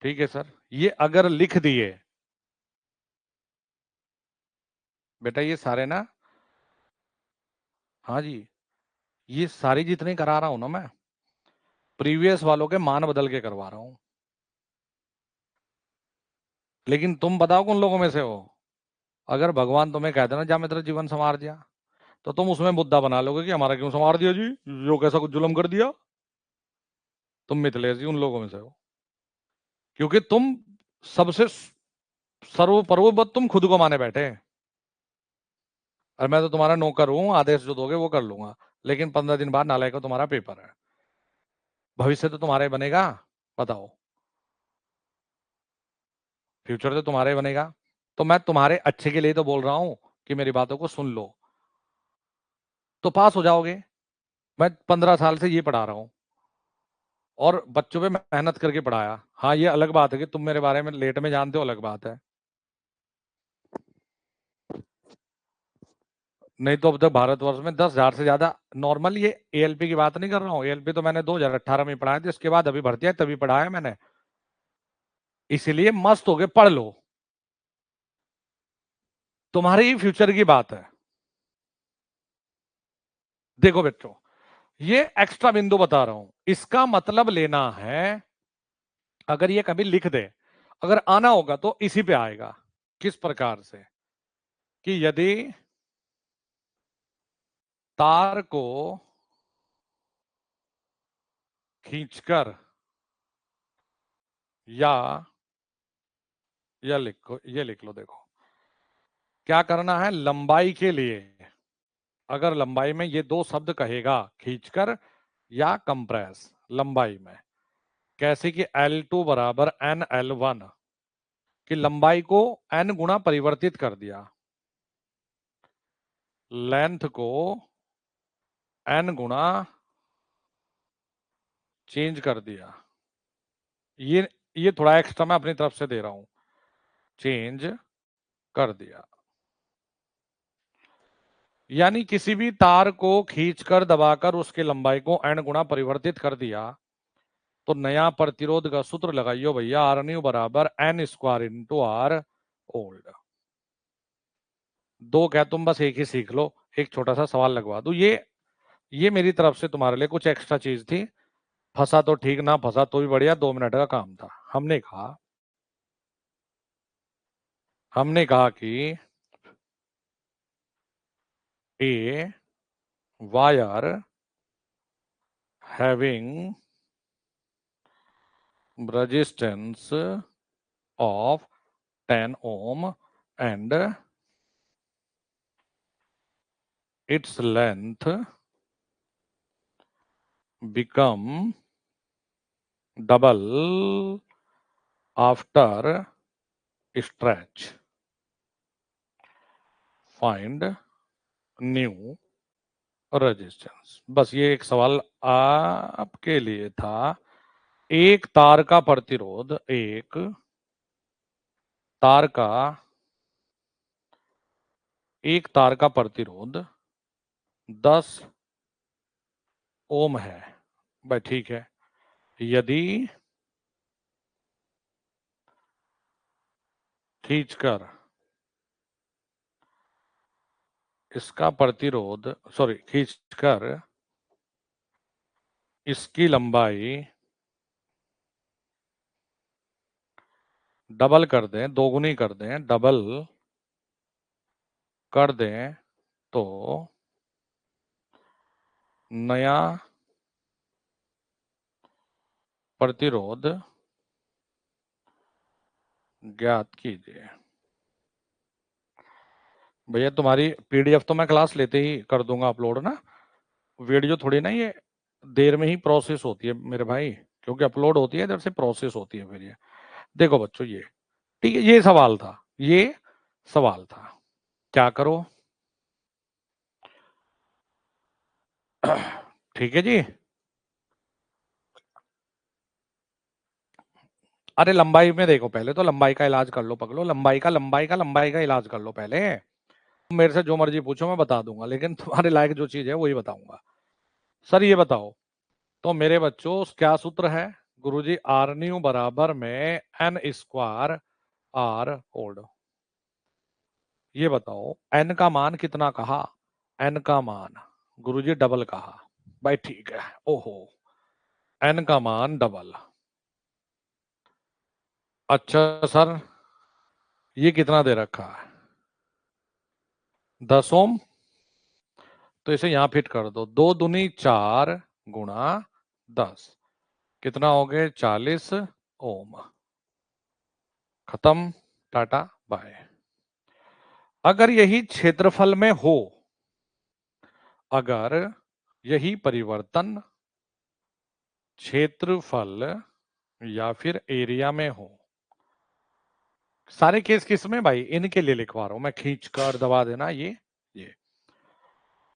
ठीक है सर, ये अगर लिख दिए बेटा, ये सारे ना हाँ जी, ये सारी जितनी करा रहा हूं ना मैं, प्रीवियस वालों के मान बदल के करवा रहा हूं। लेकिन तुम बताओ कौन लोगों में से हो? अगर भगवान तुम्हें कह देना जा मैं तेरा जीवन संवार दिया, तो तुम उसमें मुद्दा बना लोगे कि हमारा क्यों संवार दिया जी, जो कैसा कुछ जुल्म कर दिया। तुम मिथिलेश जी उन लोगों में से हो, क्योंकि तुम सबसे सर्वोपरि तुम खुद को माने बैठे। और मैं तो तुम्हारा नौकर हूं, आदेश जो दोगे वो कर लूंगा। लेकिन 15 दिन बाद नालायक को तुम्हारा पेपर है, भविष्य तो तुम्हारा ही बनेगा। बताओ, फ्यूचर तो तुम्हारा ही बनेगा। तो मैं तुम्हारे अच्छे के लिए तो बोल रहा हूं कि मेरी बातों को सुन लो, तो पास हो जाओगे। मैं 15 साल से ये पढ़ा रहा हूं और बच्चों पे मेहनत करके पढ़ाया। हाँ, ये अलग बात है कि तुम मेरे बारे में लेट में जानते हो, अलग बात है। नहीं तो अब तक भारतवर्ष में 10,000 से ज्यादा नॉर्मल, ये एएलपी की बात नहीं कर रहा हूँ। एएलपी तो मैंने 2018 में पढ़ाया था, इसके बाद अभी भर्ती है तभी पढ़ाया मैंने। इसीलिए मस्त हो गए, पढ़ लो, तुम्हारे ही फ्यूचर की बात है। देखो बच्चों, ये एक्स्ट्रा बिंदु बता रहा हूं, इसका मतलब लेना है। अगर ये कभी लिख दे, अगर आना होगा तो इसी पे आएगा। किस प्रकार से? कि यदि तार को खींचकर या ये लिख लो। देखो क्या करना है लंबाई के लिए। अगर लंबाई में ये दो शब्द कहेगा, खींचकर या कंप्रेस, लंबाई में कैसे कि L2 बराबर NL1, कि लंबाई को n गुना परिवर्तित कर दिया, लेंथ को n गुना चेंज कर दिया। ये थोड़ा एक्स्ट्रा मैं अपनी तरफ से दे रहा हूं, चेंज कर दिया। यानी किसी भी तार को खींचकर दबाकर उसकी लंबाई को n गुना परिवर्तित कर दिया, तो नया प्रतिरोध का सूत्र लगाइयो भैया, आर न्यू बराबर n square into R old. दो क्या, तुम बस एक ही सीख लो। एक छोटा सा सवाल लगवा दूं, ये मेरी तरफ से तुम्हारे लिए कुछ एक्स्ट्रा चीज थी। फंसा तो ठीक, ना फंसा तो भी बढ़िया, 2 मिनट का काम था। हमने कहा कि a wire having resistance of 10 ohm and its length become double after stretch. Find new resistance. बस ये एक सवाल आपके लिए था। एक तार का प्रतिरोध, एक तार का प्रतिरोध 10 ओम है। भाई ठीक है, यदि खींचकर इसका प्रतिरोध, सॉरी, खींचकर इसकी लंबाई डबल कर दें, दोगुनी कर दें, डबल कर दें, तो नया प्रतिरोध ज्ञात कीजिए। भैया तुम्हारी पीडीएफ तो मैं क्लास लेते ही कर दूंगा अपलोड ना, वीडियो थोड़ी ना ये देर में ही प्रोसेस होती है मेरे भाई, क्योंकि अपलोड होती है इधर से प्रोसेस होती है फिर ये। देखो बच्चों, ये ठीक है, ये सवाल था, ये सवाल था। क्या करो? ठीक है जी। अरे लंबाई में देखो, पहले तो लंबाई का इलाज कर लो पगलो, लंबाई का इलाज कर लो पहले। तुम मेरे से जो मर्जी पूछो मैं बता दूंगा, लेकिन तुम्हारे लायक जो चीज है वही बताऊंगा। सर ये बताओ, तो मेरे बच्चों क्या सूत्र है? गुरुजी आर न्यू बराबर में एन स्क्वायर आर ओल्ड। ये बताओ एन का मान कितना कहा? एन का मान गुरुजी डबल कहा भाई, ठीक है। ओहो, एन का मान डबल। अच्छा सर, ये कितना दे रखा है? 10 ओम। तो इसे यहां फिट कर दो, 2 दूनी 4 गुणा 10, कितना हो गए? 40 ओम। खत्म, टाटा बाय। अगर यही क्षेत्रफल में हो, अगर यही परिवर्तन क्षेत्रफल या फिर एरिया में हो, सारे केस किस में भाई? इनके लिए लिखवा रहा हूं मैं, खींच कर दबा देना ये।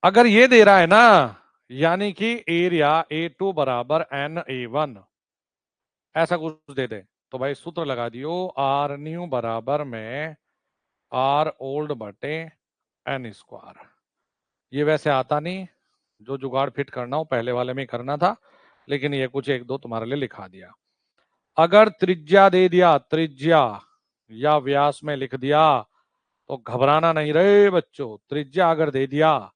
अगर ये दे रहा है ना, यानी कि एरिया A2 बराबर NA1, ऐसा कुछ दे दे, तो भाई सूत्र लगा दियो, आर न्यू बराबर में आर ओल्ड बटे एन स्क्वायर। ये वैसे आता नहीं, जो जुगाड़ फिट करना हो पहले वाले में करना था, लेकिन ये कुछ एक दो तुम्हारे लिए लिखा दिया। अगर त्रिज्या दे दिया, त्रिज्या या व्यास में लिख दिया, तो घबराना नहीं रहे बच्चों। त्रिज्या अगर दे दिया,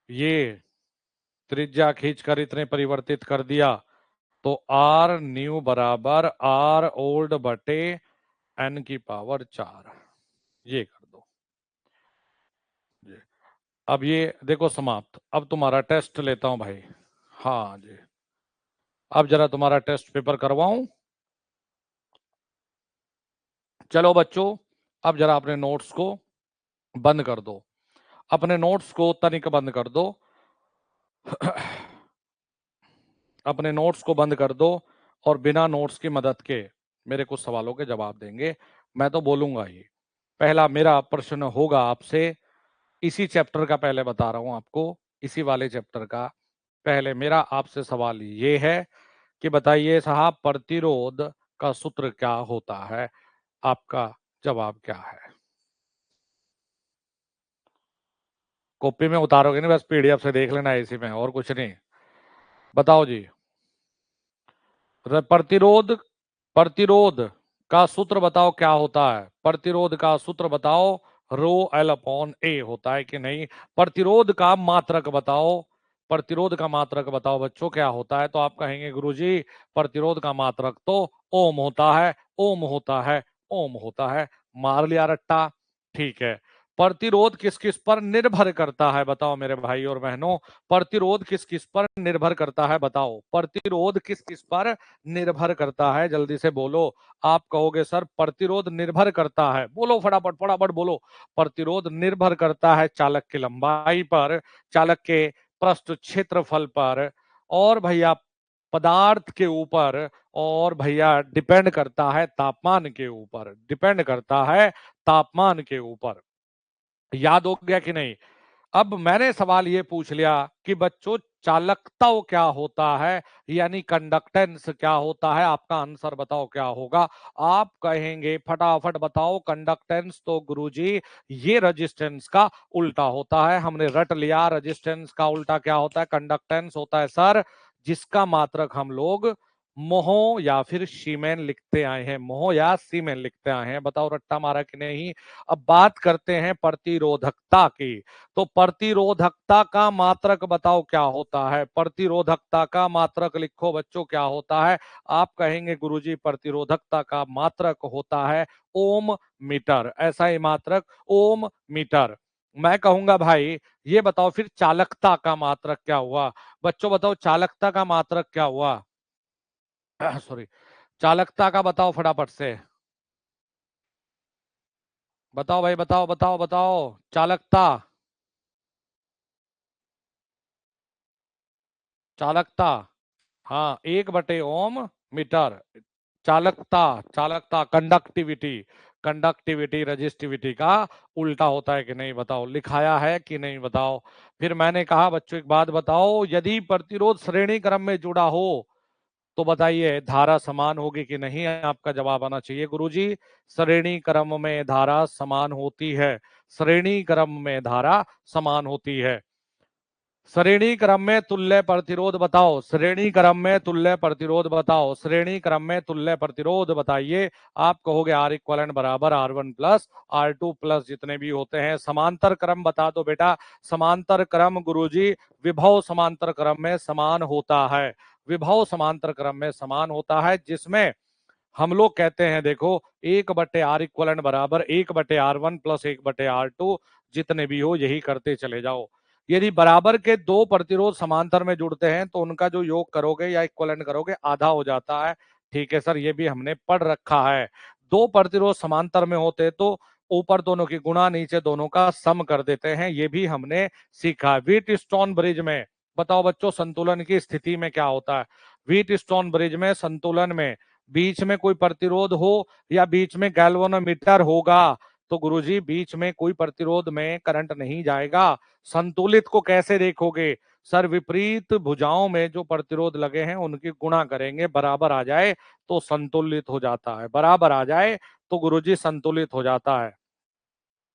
ये त्रिज्या खींचकर इतने परिवर्तित कर दिया, तो आर न्यू बराबर आर ओल्ड बटे एन की पावर 4, ये कर दो। जी, अब ये देखो समाप्त। अब तुम्हारा टेस्ट लेता हूं भाई। हाँ जी, अब जरा तुम्हारा टेस्ट पेपर करवाऊं। चलो बच्चों, अब जरा अपने नोट्स को बंद कर दो, अपने नोट्स को तनिक बंद कर दो। अपने नोट्स को बंद कर दो और बिना नोट्स की मदद के मेरे कुछ सवालों के जवाब देंगे। मैं तो बोलूंगा ही। पहला मेरा प्रश्न होगा आपसे, इसी चैप्टर का, पहले बता रहा हूं आपको, इसी वाले चैप्टर का पहले मेरा आपसे सवाल ये है कि बताइए साहब, प्रतिरोध का सूत्र क्या होता है? आपका जवाब क्या है? कॉपी में उतारोगे नहीं, बस PDF से देख लेना, इसी में, और कुछ नहीं। बताओ जी। प्रतिरोध, प्रतिरोध का सूत्र बताओ क्या होता है? प्रतिरोध का सूत्र बताओ, रो एल अपॉन ए होता है कि नहीं? प्रतिरोध का मात्रक बताओ, प्रतिरोध का मात्रक बताओ बच्चों क्या होता है? तो आप कहेंगे गुरुजी प्रतिरोध का मात्रक तो ओम होता है, ओम होता है, ओम होता है। मार लिया रट्टा, ठीक है। प्रतिरोध किस किस पर निर्भर करता है बताओ मेरे भाई और बहनों? प्रतिरोध किस किस पर निर्भर करता है बताओ? प्रतिरोध किस किस पर निर्भर करता है? जल्दी से बोलो। आप कहोगे सर प्रतिरोध निर्भर करता है, बोलो फटाफट फटाफट बोलो। प्रतिरोध निर्भर करता है चालक की लंबाई पर, चालक के पृष्ठ क्षेत्रफल पर, और भैया पदार्थ के ऊपर, और भैया डिपेंड करता है तापमान के ऊपर, डिपेंड करता है तापमान के ऊपर। याद हो गया कि नहीं? अब मैंने सवाल ये पूछ लिया कि बच्चों चालकता क्या होता है, यानी कंडक्टेंस क्या होता है? आपका आंसर बताओ क्या होगा? आप कहेंगे फटाफट बताओ, कंडक्टेंस तो गुरुजी ये रेजिस्टेंस का उल्टा होता है। हमने रट लिया, रेजिस्टेंस का उल्टा क्या होता है? कंडक्टेंस होता है सर, जिसका मात्रक हम लोग मोहो या फिर सीमेन लिखते आए हैं, मोहो या सीमेन लिखते आए हैं। बताओ रट्टा मारा कि नहीं? अब बात करते हैं प्रतिरोधकता की। तो प्रतिरोधकता का मात्रक बताओ क्या होता है? प्रतिरोधकता का मात्रक लिखो बच्चों क्या होता है? आप कहेंगे गुरुजी प्रतिरोधकता का मात्रक होता है ओम मीटर, ऐसा ही मात्रक ओम मीटर। मैं कहूंगा भाई ये बताओ फिर चालकता का मात्रक क्या हुआ? बच्चों बताओ चालकता का मात्रक क्या हुआ? सॉरी, चालकता का बताओ फटाफट से, बताओ भाई, बताओ बताओ बताओ। चालकता, चालकता, हाँ, 1/ओम मीटर। चालकता, चालकता कंडक्टिविटी, कंडक्टिविटी रजिस्टिविटी का उल्टा होता है कि नहीं बताओ? लिखाया है कि नहीं बताओ? फिर मैंने कहा बच्चों एक बात बताओ, यदि प्रतिरोध श्रेणी क्रम में जुड़ा हो तो बताइए धारा समान होगी कि नहीं? आपका जवाब आना चाहिए गुरुजी, श्रेणी क्रम में धारा समान होती है, श्रेणी क्रम में धारा समान होती है। श्रेणी क्रम में तुल्य प्रतिरोध बताओ, श्रेणी क्रम में तुल्य प्रतिरोध बताओ, श्रेणी क्रम में तुल्य प्रतिरोध बताइए। आप कहोगे आर इक्वलेंट बराबर R1 प्लस R2 प्लस जितने भी होते हैं। समांतर क्रम बता दो बेटा। समांतर क्रम गुरुजी विभव समांतर क्रम में समान होता है, विभव समांतर क्रम में समान होता है, जिसमें हम लोग कहते हैं देखो 1/R इक्वलेंट बराबर 1/R1 प्लस 1/R2, जितने भी हो यही करते चले जाओ। यदि बराबर के दो प्रतिरोध समांतर में जुड़ते हैं तो उनका जो योग करोगे या इक्वलेंट करोगे आधा हो जाता है। ठीक है सर, ये भी हमने पढ़ रखा है। दो प्रतिरोध समांतर में होते तो ऊपर दोनों की गुणा नीचे दोनों का सम कर देते हैं, ये भी हमने सीखा। व्हीट स्टोन ब्रिज में बताओ बच्चों संतुलन की स्थिति में क्या होता है। व्हीट स्टोन ब्रिज में संतुलन में बीच में कोई प्रतिरोध हो या बीच में गैल्वेनोमीटर होगा तो गुरुजी बीच में कोई प्रतिरोध में करंट नहीं जाएगा। संतुलित को कैसे देखोगे सर, विपरीत भुजाओं में जो प्रतिरोध लगे हैं उनकी गुणा करेंगे, बराबर आ जाए तो संतुलित हो जाता है, बराबर आ जाए तो गुरुजी संतुलित हो जाता है।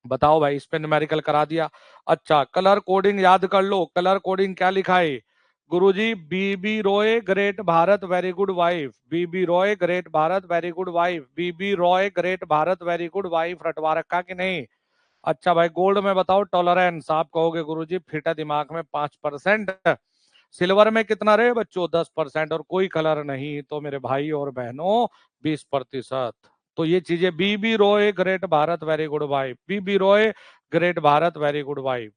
बताओ भाई, इस पे न्यूमेरिकल करा दिया। अच्छा, कलर कोडिंग याद कर लो। कलर कोडिंग क्या लिखा है गुरुजी? B B Roy great Bharat very good wife, B B Roy great Bharat very good wife, B B Roy great Bharat very good wife, रटवा रखा कि नहीं? अच्छा भाई, गोल्ड में बताओ टॉलरेंस। आप कहोगे गुरुजी फिटा दिमाग में 5%। सिल्वर में कितना रहे बच्चों? 10%। और कोई कलर नहीं तो मेरे भाई और बहनों 20%। तो ये चीजें B B Roy great Bharat very good wife, B B Roy great Bharat very good wife,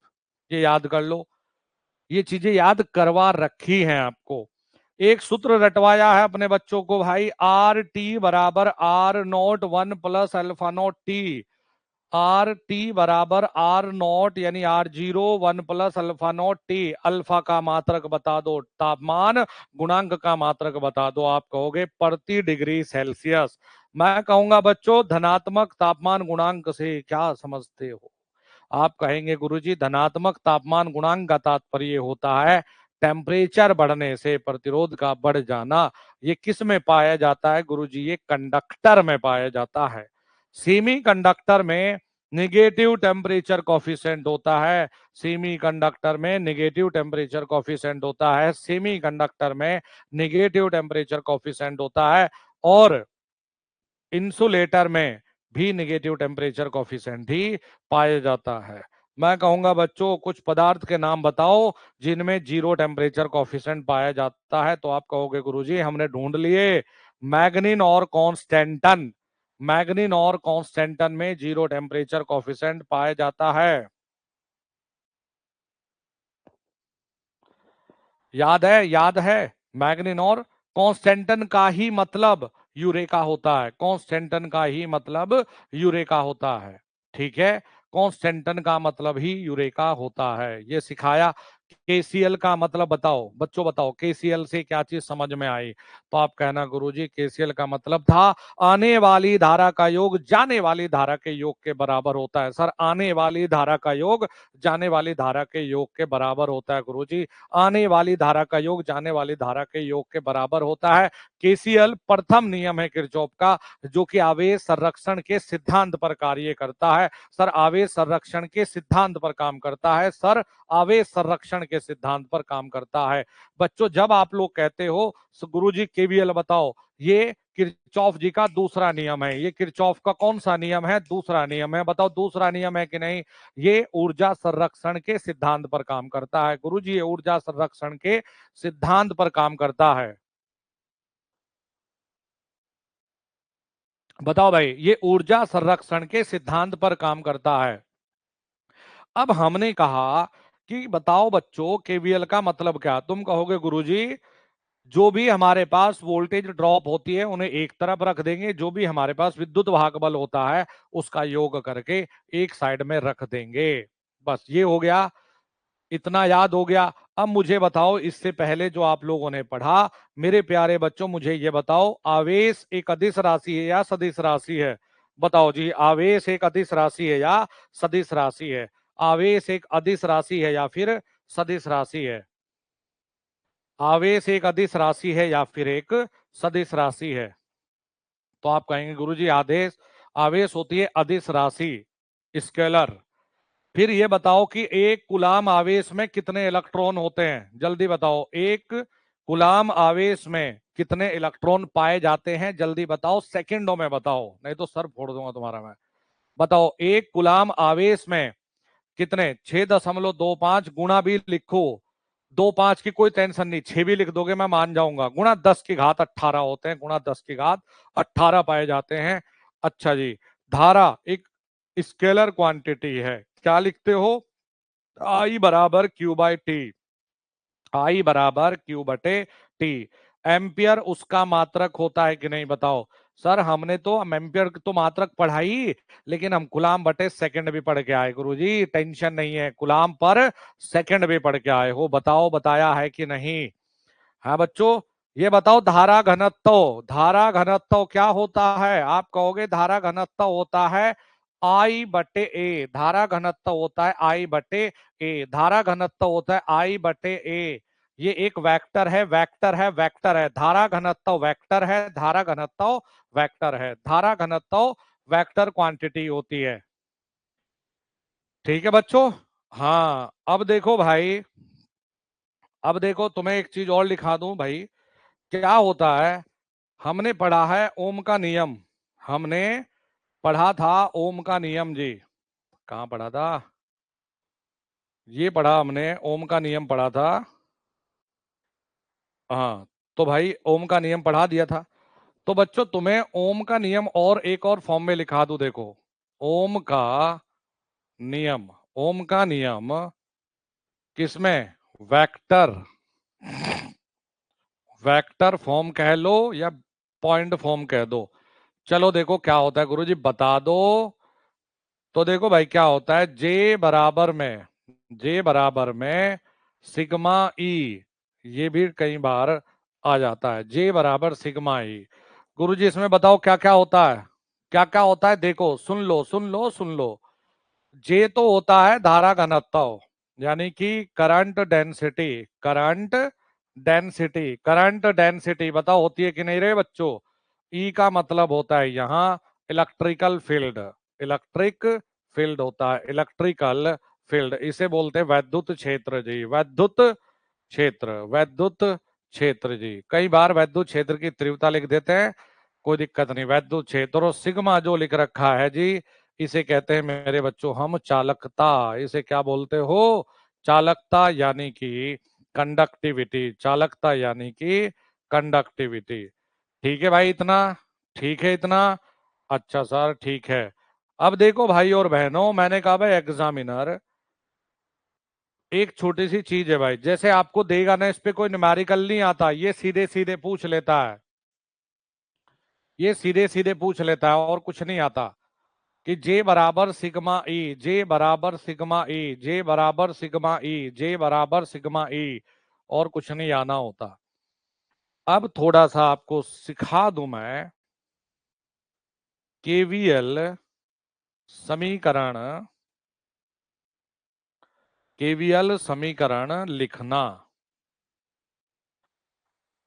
ये याद कर लो। ये चीजें याद करवा रखी हैं आपको। एक सूत्र रटवाया है अपने बच्चों को भाई, आर टी बराबर R01 plus alpha nought T. Are T बराबर R0 यानी R01 plus alpha nought T. Alpha का मात्रक बता दो, तापमान गुणांक का मात्रक बता दो। आप कहोगे प्रति डिग्री सेल्सियस। मैं कहूंगा बच्चों धनात्मक तापमान गुणांक से क्या समझते हो? आप कहेंगे गुरुजी धनात्मक तापमान गुणांक का तात्पर्य होता है टेम्परेचर बढ़ने से प्रतिरोध का बढ़ जाना। ये किस में पाया जाता है गुरुजी? ये कंडक्टर में पाया जाता है। सेमी कंडक्टर में निगेटिव टेम्परेचर कॉफिशिएंट होता है, सेमी कंडक्टर में निगेटिव टेम्परेचर कॉफिशिएंट होता है, सेमी कंडक्टर में निगेटिव टेम्परेचर कॉफिशिएंट होता है। और इंसुलेटर में भी निगेटिव टेम्परेचर कॉफिशिएंट ही पाया जाता है। मैं कहूंगा बच्चों कुछ पदार्थ के नाम बताओ जिनमें जीरो टेम्परेचर कॉफिशिएंट पाया जाता है। तो आप कहोगे गुरुजी हमने ढूंढ लिए, मैग्नीन और कॉन्स्टेंटन। मैग्नीन और कॉन्स्टेंटन में जीरो टेम्परेचर कॉफिशिएंट पाया जाता है। याद है? याद है? मैग्नीन और कॉन्स्टेंटन का ही मतलब यूरेका होता है, कॉन्स्टेंटन का ही मतलब यूरेका होता है। ठीक है, कॉन्स्टेंटन का मतलब ही यूरेका होता है, ये सिखाया। केसीएल का मतलब बताओ बच्चों, बताओ केसीएल से क्या चीज समझ में आई? तो आप कहना गुरुजी केसीएल का मतलब था आने वाली धारा का योग जाने वाली धारा के योग के बराबर होता है। सर आने वाली धारा का योग जाने वाली धारा के योग के बराबर होता है गुरुजी। आने वाली धारा का योग जाने वाली धारा के योग के बराबर होता है। केसीएल प्रथम नियम है किरचॉफ का, जो कि आवेश संरक्षण के सिद्धांत पर कार्य करता है। सर आवेश संरक्षण के सिद्धांत पर काम करता है, सर आवेश संरक्षण के सिद्धांत पर काम करता है। बच्चों जब आप लोग कहते हो गुरुजी केवीएल बताओ, ये किरचॉफ जी का दूसरा नियम है। ये किरचॉफ का कौन सा नियम है? दूसरा नियम है। बताओ दूसरा नियम है कि नहीं? ये ऊर्जा संरक्षण के सिद्धांत पर काम करता है गुरुजी, ये ऊर्जा संरक्षण के सिद्धांत पर काम करता है। बताओ भाई, ये ऊर्जा संरक्षण के सिद्धांत पर काम करता है। अब हमने कहा कि बताओ बच्चों केवीएल का मतलब क्या? तुम कहोगे गुरुजी जो भी हमारे पास वोल्टेज ड्रॉप होती है उन्हें एक तरफ रख देंगे, जो भी हमारे पास विद्युत वाहक बल होता है उसका योग करके एक साइड में रख देंगे। बस ये हो गया, इतना याद हो गया। अब मुझे बताओ इससे पहले जो आप लोगों ने पढ़ा, मेरे प्यारे बच्चों मुझे ये बताओ आवेश एक अदिश राशि है या सदिश राशि है? बताओ जी, आवेश एक अदिश राशि है या सदिश राशि है? आवेश एक अदिश राशि है या फिर सदिश राशि है? आवेश एक अदिश राशि है या फिर एक सदिश राशि है? तो आप कहेंगे गुरुजी आदेश आवेश होती है अदिश राशि, स्केलर। फिर ये बताओ कि एक कूलाम आवेश में कितने इलेक्ट्रॉन होते हैं, जल्दी बताओ। एक कूलाम आवेश में कितने इलेक्ट्रॉन पाए जाते हैं, जल्दी बताओ, सेकंडों में बताओ, नहीं तो सर फोड़ दूंगा तुम्हारा मैं। बताओ, एक कूलाम आवेश में कितने, 6.25 गुणा भी लिखो, 2 5 की कोई टेंशन नहीं, 6 भी लिख दोगे मैं मान जाऊंगा, गुणा 10 की घात 18 होते हैं, गुणा 10 की घात 18 पाए जाते हैं। अच्छा जी, धारा एक स्केलर क्वांटिटी है, क्या लिखते हो, आई बराबर क्यू बाई टी, आई बराबर क्यू बटे टी। एम्पियर उसका मात्रक होता है कि नहीं बताओ। सर हमने तो एम्पियर तो मात्रक पढ़ाई, लेकिन हम गुलाम बटे सेकंड भी पढ़ के आए गुरुजी, टेंशन नहीं है, गुलाम पर सेकंड भी पढ़ के आए हो, बताओ बताया है कि नहीं। हाँ बच्चों, ये बताओ, धारा घनत्व क्या होता है, आप कहोगे धारा घनत्व होता है आई बटे ए, धारा घनत्व होता है आई बटे ए, धारा घनत्व होता है आई बटे ए। ये एक वेक्टर है, वेक्टर है, वेक्टर है, धारा घनत्व वेक्टर है, धारा घनत्व वेक्टर है, धारा घनत्व वेक्टर क्वांटिटी होती है। ठीक है बच्चों। हाँ अब देखो भाई, अब देखो तुम्हें एक चीज और लिखा दूं भाई, क्या होता है, हमने पढ़ा है ओम का नियम, हमने पढ़ा था ओम का नियम जी, कहाँ पढ़ा था, ये पढ़ा हमने ओम का नियम पढ़ा था। हाँ, तो भाई ओम का नियम पढ़ा दिया था। तो बच्चों तुम्हें ओम का नियम और एक और फॉर्म में लिखा दूं, देखो, ओम का नियम, ओम का नियम किसमें, वेक्टर, वेक्टर फॉर्म कह लो या पॉइंट फॉर्म कह दो। चलो देखो क्या होता है गुरुजी बता दो। तो देखो भाई क्या होता है, जे बराबर में सिग्मा ई, ये भी कई बार आ जाता है, जे बराबर सिग्मा ई। गुरुजी इसमें बताओ क्या क्या होता है, क्या क्या होता है, देखो सुन लो सुन लो सुन लो। जे तो होता है धारा घनत्व, यानी कि current density, current density, current density बताओ होती है कि नहीं रे बच्चों। ई का मतलब होता है यहाँ इलेक्ट्रिकल फील्ड, इलेक्ट्रिक फील्ड होता है, इलेक्ट्रिकल फील्ड, इसे बोलते हैं वैद्युत क्षेत्र जी, वैद्युत क्षेत्र, वैद्युत क्षेत्र जी, कई बार वैद्युत क्षेत्र की तीव्रता लिख देते हैं, कोई दिक्कत नहीं, वैद्युत क्षेत्र। और सिग्मा जो लिख रखा है जी, इसे कहते हैं मेरे बच्चों हम चालकता, इसे क्या बोलते हो, चालकता यानी कि कंडक्टिविटी, चालकता यानी कि कंडक्टिविटी। ठीक है भाई इतना, ठीक है इतना, अच्छा सर ठीक है। अब देखो भाई और बहनों, मैंने कहा भाई एग्जामिनर एक छोटी सी चीज है भाई, जैसे आपको देगा ना, इस पे कोई न्यूमेरिकल नहीं आता, ये सीधे सीधे पूछ लेता है, ये सीधे सीधे पूछ लेता है और कुछ नहीं आता, कि जे बराबर सिग्मा ई, जे बराबर सिग्मा ई, जे बराबर सिग्मा ई, जे बराबर सिग्मा ई, और कुछ नहीं आना होता। अब थोड़ा सा आपको सिखा दूं मैं, केवीएल समीकरण, केवीएल समीकरण लिखना,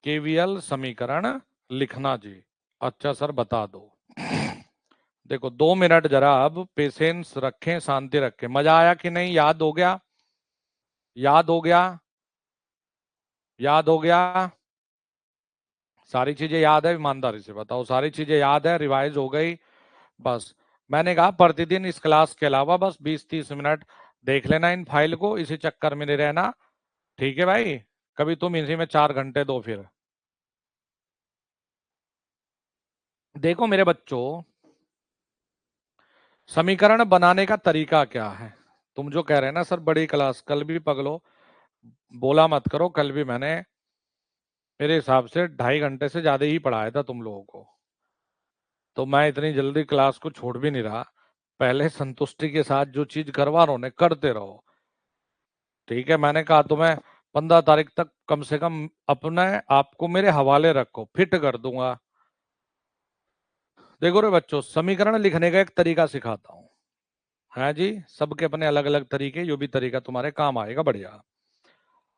केवीएल समीकरण लिखना जी। अच्छा सर बता दो। देखो 2 मिनट जरा अब पेशेंस रखें, शांति रखें, मजा आया कि नहीं, याद हो गया, याद हो गया, याद हो गया, सारी चीजें याद है, ईमानदारी से बताओ, सारी चीजें याद है, रिवाइज हो गई। बस मैंने कहा प्रतिदिन इस क्लास के अलावा बस 20-30 मिनट देख लेना इन फाइल को, इसी चक्कर में नहीं रहना, ठीक है भाई, कभी तुम इसी में 4 घंटे दो फिर। देखो मेरे बच्चों, समीकरण बनाने का तरीका क्या है, तुम जो कह रहे हैं ना सर बड़ी क्लास, कल भी पगलो बोला मत करो, कल भी मैंने मेरे हिसाब से 2.5 घंटे से ज्यादा ही पढ़ाया था तुम लोगों को, तो मैं इतनी जल्दी क्लास को छोड़ भी नहीं रहा, पहले संतुष्टि के साथ जो चीज करवा रहा हूं करते रहो, ठीक है। मैंने कहा तुम्हें 15 तारीख तक कम से कम अपने आपको मेरे हवाले रखो, फिट कर दूंगा। देखो रे बच्चों, समीकरण लिखने का एक तरीका सिखाता हूँ, है जी, सबके अपने अलग अलग तरीके, जो भी तरीका तुम्हारे काम आएगा बढ़िया।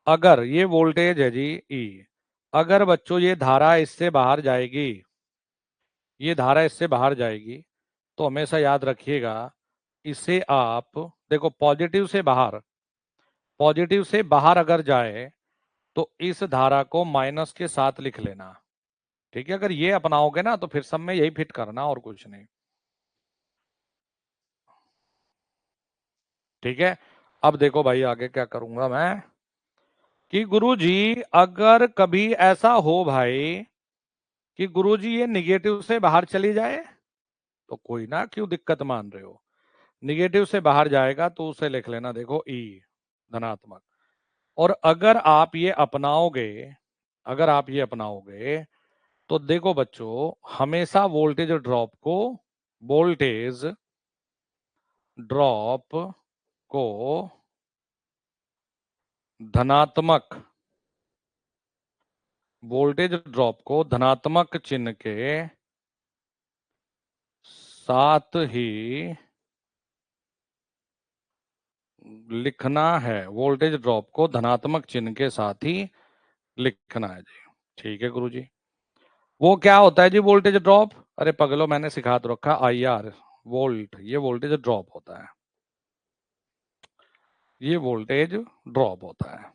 अगर ये वोल्टेज है जी ई, अगर बच्चों ये धारा इससे बाहर जाएगी, ये धारा इससे बाहर जाएगी, तो हमेशा याद रखिएगा, इसे आप देखो पॉजिटिव से बाहर अगर जाए तो इस धारा को माइनस के साथ लिख लेना। ठीक है, अगर ये अपनाओगे ना तो फिर सब में यही फिट करना और कुछ नहीं। ठीक है, अब देखो भाई आगे क्या करूंगा मैं कि गुरुजी अगर कभी ऐसा हो भाई कि गुरुजी ये निगेटिव से बाहर चली जाए, तो कोई ना, क्यों दिक्कत मान रहे हो। निगेटिव से बाहर जाएगा तो उसे लिख लेना, देखो ई, धनात्मक। और अगर आप ये अपनाओगे तो देखो बच्चों, हमेशा वोल्टेज ड्रॉप को धनात्मक चिन्ह के साथ ही लिखना है। वोल्टेज ड्रॉप को धनात्मक चिन्ह के साथ ही लिखना है जी। ठीक है गुरुजी। वो क्या होता है जी वोल्टेज ड्रॉप? अरे पगलो, मैंने सिखा तो रखा, IR वोल्ट, ये वोल्टेज ड्रॉप होता है, ये वोल्टेज ड्रॉप होता है।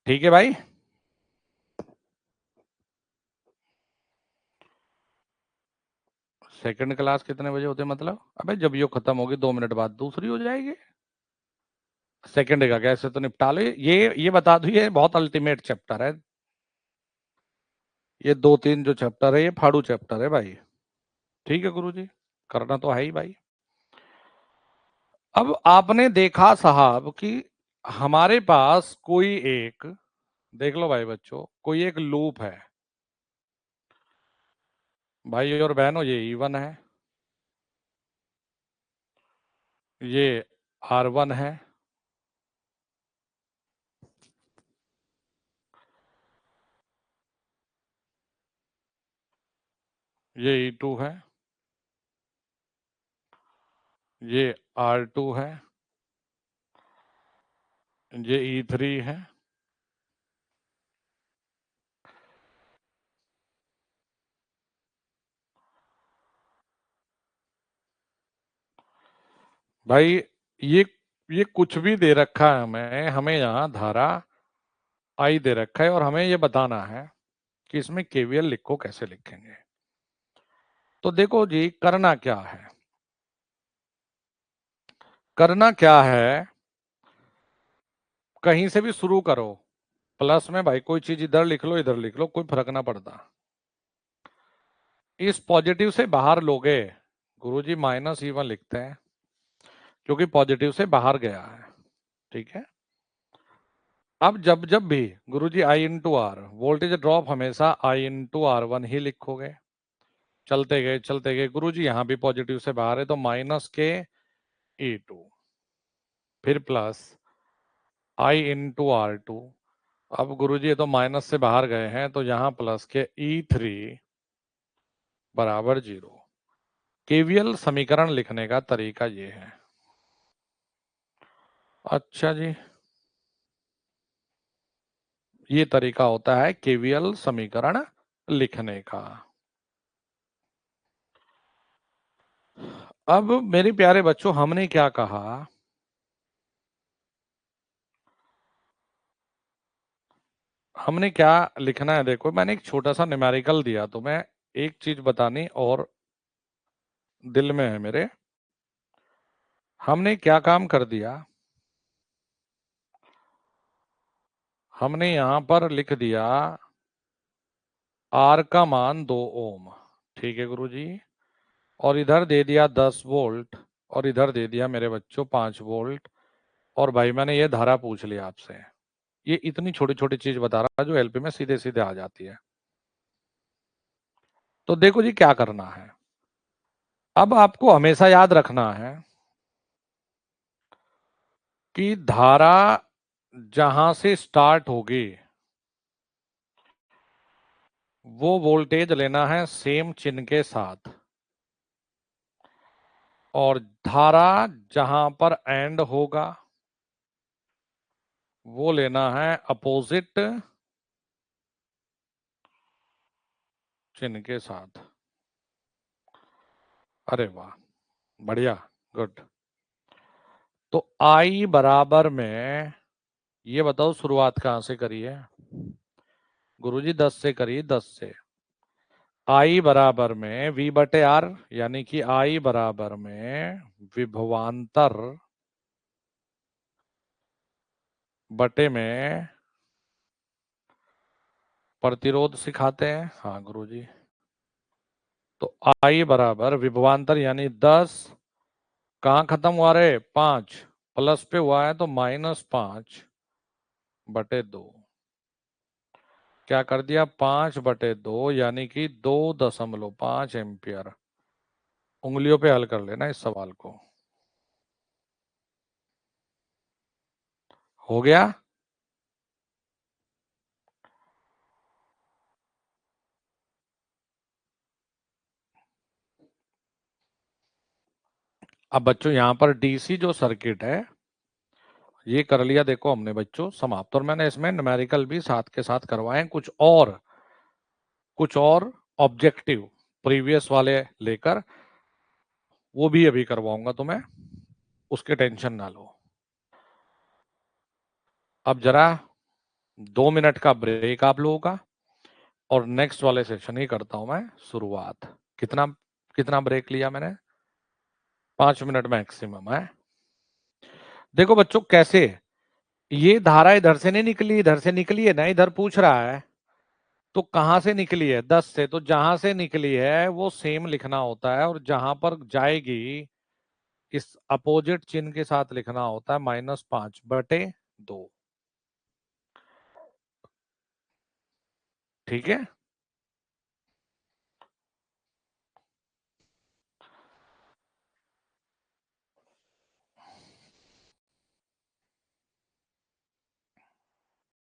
ठीक है भाई। सेकंड क्लास कितने बजे होते हैं मतलब? अबे जब ये खत्म होगी 2 मिनट बाद दूसरी हो जाएगी। सेकंड का कैसे तो निपटा लो। ये बता दो, ये बहुत अल्टीमेट चैप्टर है। ये 2-3 जो चैप्टर है ये फाड़ू चैप्टर है भाई। ठीक है गुरुजी, करना तो है ही भाई। अब आपने देखा साहब कि हमारे पास कोई एक, देख लो भाई बच्चों, कोई एक लूप है भाई और बहनों, ये E1 है, ये R1 है, ये E2 है, ये R2 है, ये E3 है। भाई ये ये कुछ भी दे रखा है हमें, यहाँ धारा I दे रखा है और हमें ये बताना है कि इसमें KVL लिखो, कैसे लिखेंगे। तो देखो जी, करना क्या है, कहीं से भी शुरू करो, प्लस में भाई कोई चीज इधर लिख लो इधर लिख लो, कोई फर्क ना पड़ता। इस पॉजिटिव से बाहर लोगे, गुरुजी -E1 लिखते हैं क्योंकि पॉजिटिव से बाहर गया है। ठीक है, अब जब जब भी गुरुजी I/R, वोल्टेज ड्रॉप हमेशा I/R1 ही लिखोगे। चलते गए गुरुजी, यहां भी पॉजिटिव से बाहर है तो -E2, फिर प्लस I/R2। अब गुरुजी ये तो माइनस से बाहर गए हैं तो यहाँ प्लस के E3 बराबर 0। केवीएल समीकरण लिखने का तरीका ये है। अच्छा जी, ये तरीका होता है केवीएल समीकरण लिखने का। अब मेरे प्यारे बच्चों, हमने क्या कहा, हमने क्या लिखना है। देखो मैंने एक छोटा सा न्यूमेरिकल दिया, तो मैं एक चीज बतानी और दिल में है मेरे। हमने क्या काम कर दिया, हमने यहां पर लिख दिया R का मान 2 ओम। ठीक है गुरुजी, और इधर दे दिया 10 वोल्ट, और इधर दे दिया मेरे बच्चों 5 वोल्ट। और भाई मैंने ये धारा पूछ लिया आपसे। ये इतनी छोटी छोटी चीज बता रहा जो एलपी में सीधे सीधे आ जाती है। तो देखो जी क्या करना है, अब आपको हमेशा याद रखना है कि धारा जहां से स्टार्ट होगी वो वोल्टेज लेना है सेम चिन्ह के साथ, और धारा जहां पर एंड होगा वो लेना है अपोजिट चिन्ह के साथ। अरे वाह, बढ़िया, गुड। तो I बराबर में, ये बताओ शुरुआत कहां से करी है? गुरुजी 10 से करी, 10 से। I बराबर में V बटे R, यानी कि I बराबर में विभवांतर बटे में प्रतिरोध सिखाते हैं। हाँ गुरुजी। तो I बराबर विभवांतर यानी 10, कहाँ खत्म हुआ रे? 5, प्लस पे हुआ है तो -5 बटे 2। क्या कर दिया? 5 बटे 2 यानी कि 2.5 एम्पियर। उंगलियों पे हल कर लेना इस सवाल को। हो गया? अब बच्चों यहां पर डीसी जो सर्किट है ये कर लिया, देखो हमने बच्चों समाप्त। और मैंने इसमें न्यूमेरिकल भी साथ के साथ करवाए हैं, कुछ और ऑब्जेक्टिव प्रीवियस वाले लेकर, वो भी अभी करवाऊंगा तुम्हें, उसके टेंशन ना लो। अब जरा 2 मिनट का ब्रेक आप लोगों का, और नेक्स्ट वाले सेशन ही करता हूं मैं शुरुआत। कितना कितना ब्रेक लिया मैंने? 5 मिनट मैक्सिमम है। देखो बच्चों कैसे, ये धारा इधर से नहीं निकली, इधर से निकली है ना, इधर पूछ रहा है। तो कहां से निकली है? 10 से। तो जहां से निकली है वो सेम लिखना होता है, और जहां पर जाएगी इस अपोजिट चिन्ह के साथ लिखना होता है -5/2। ठीक है।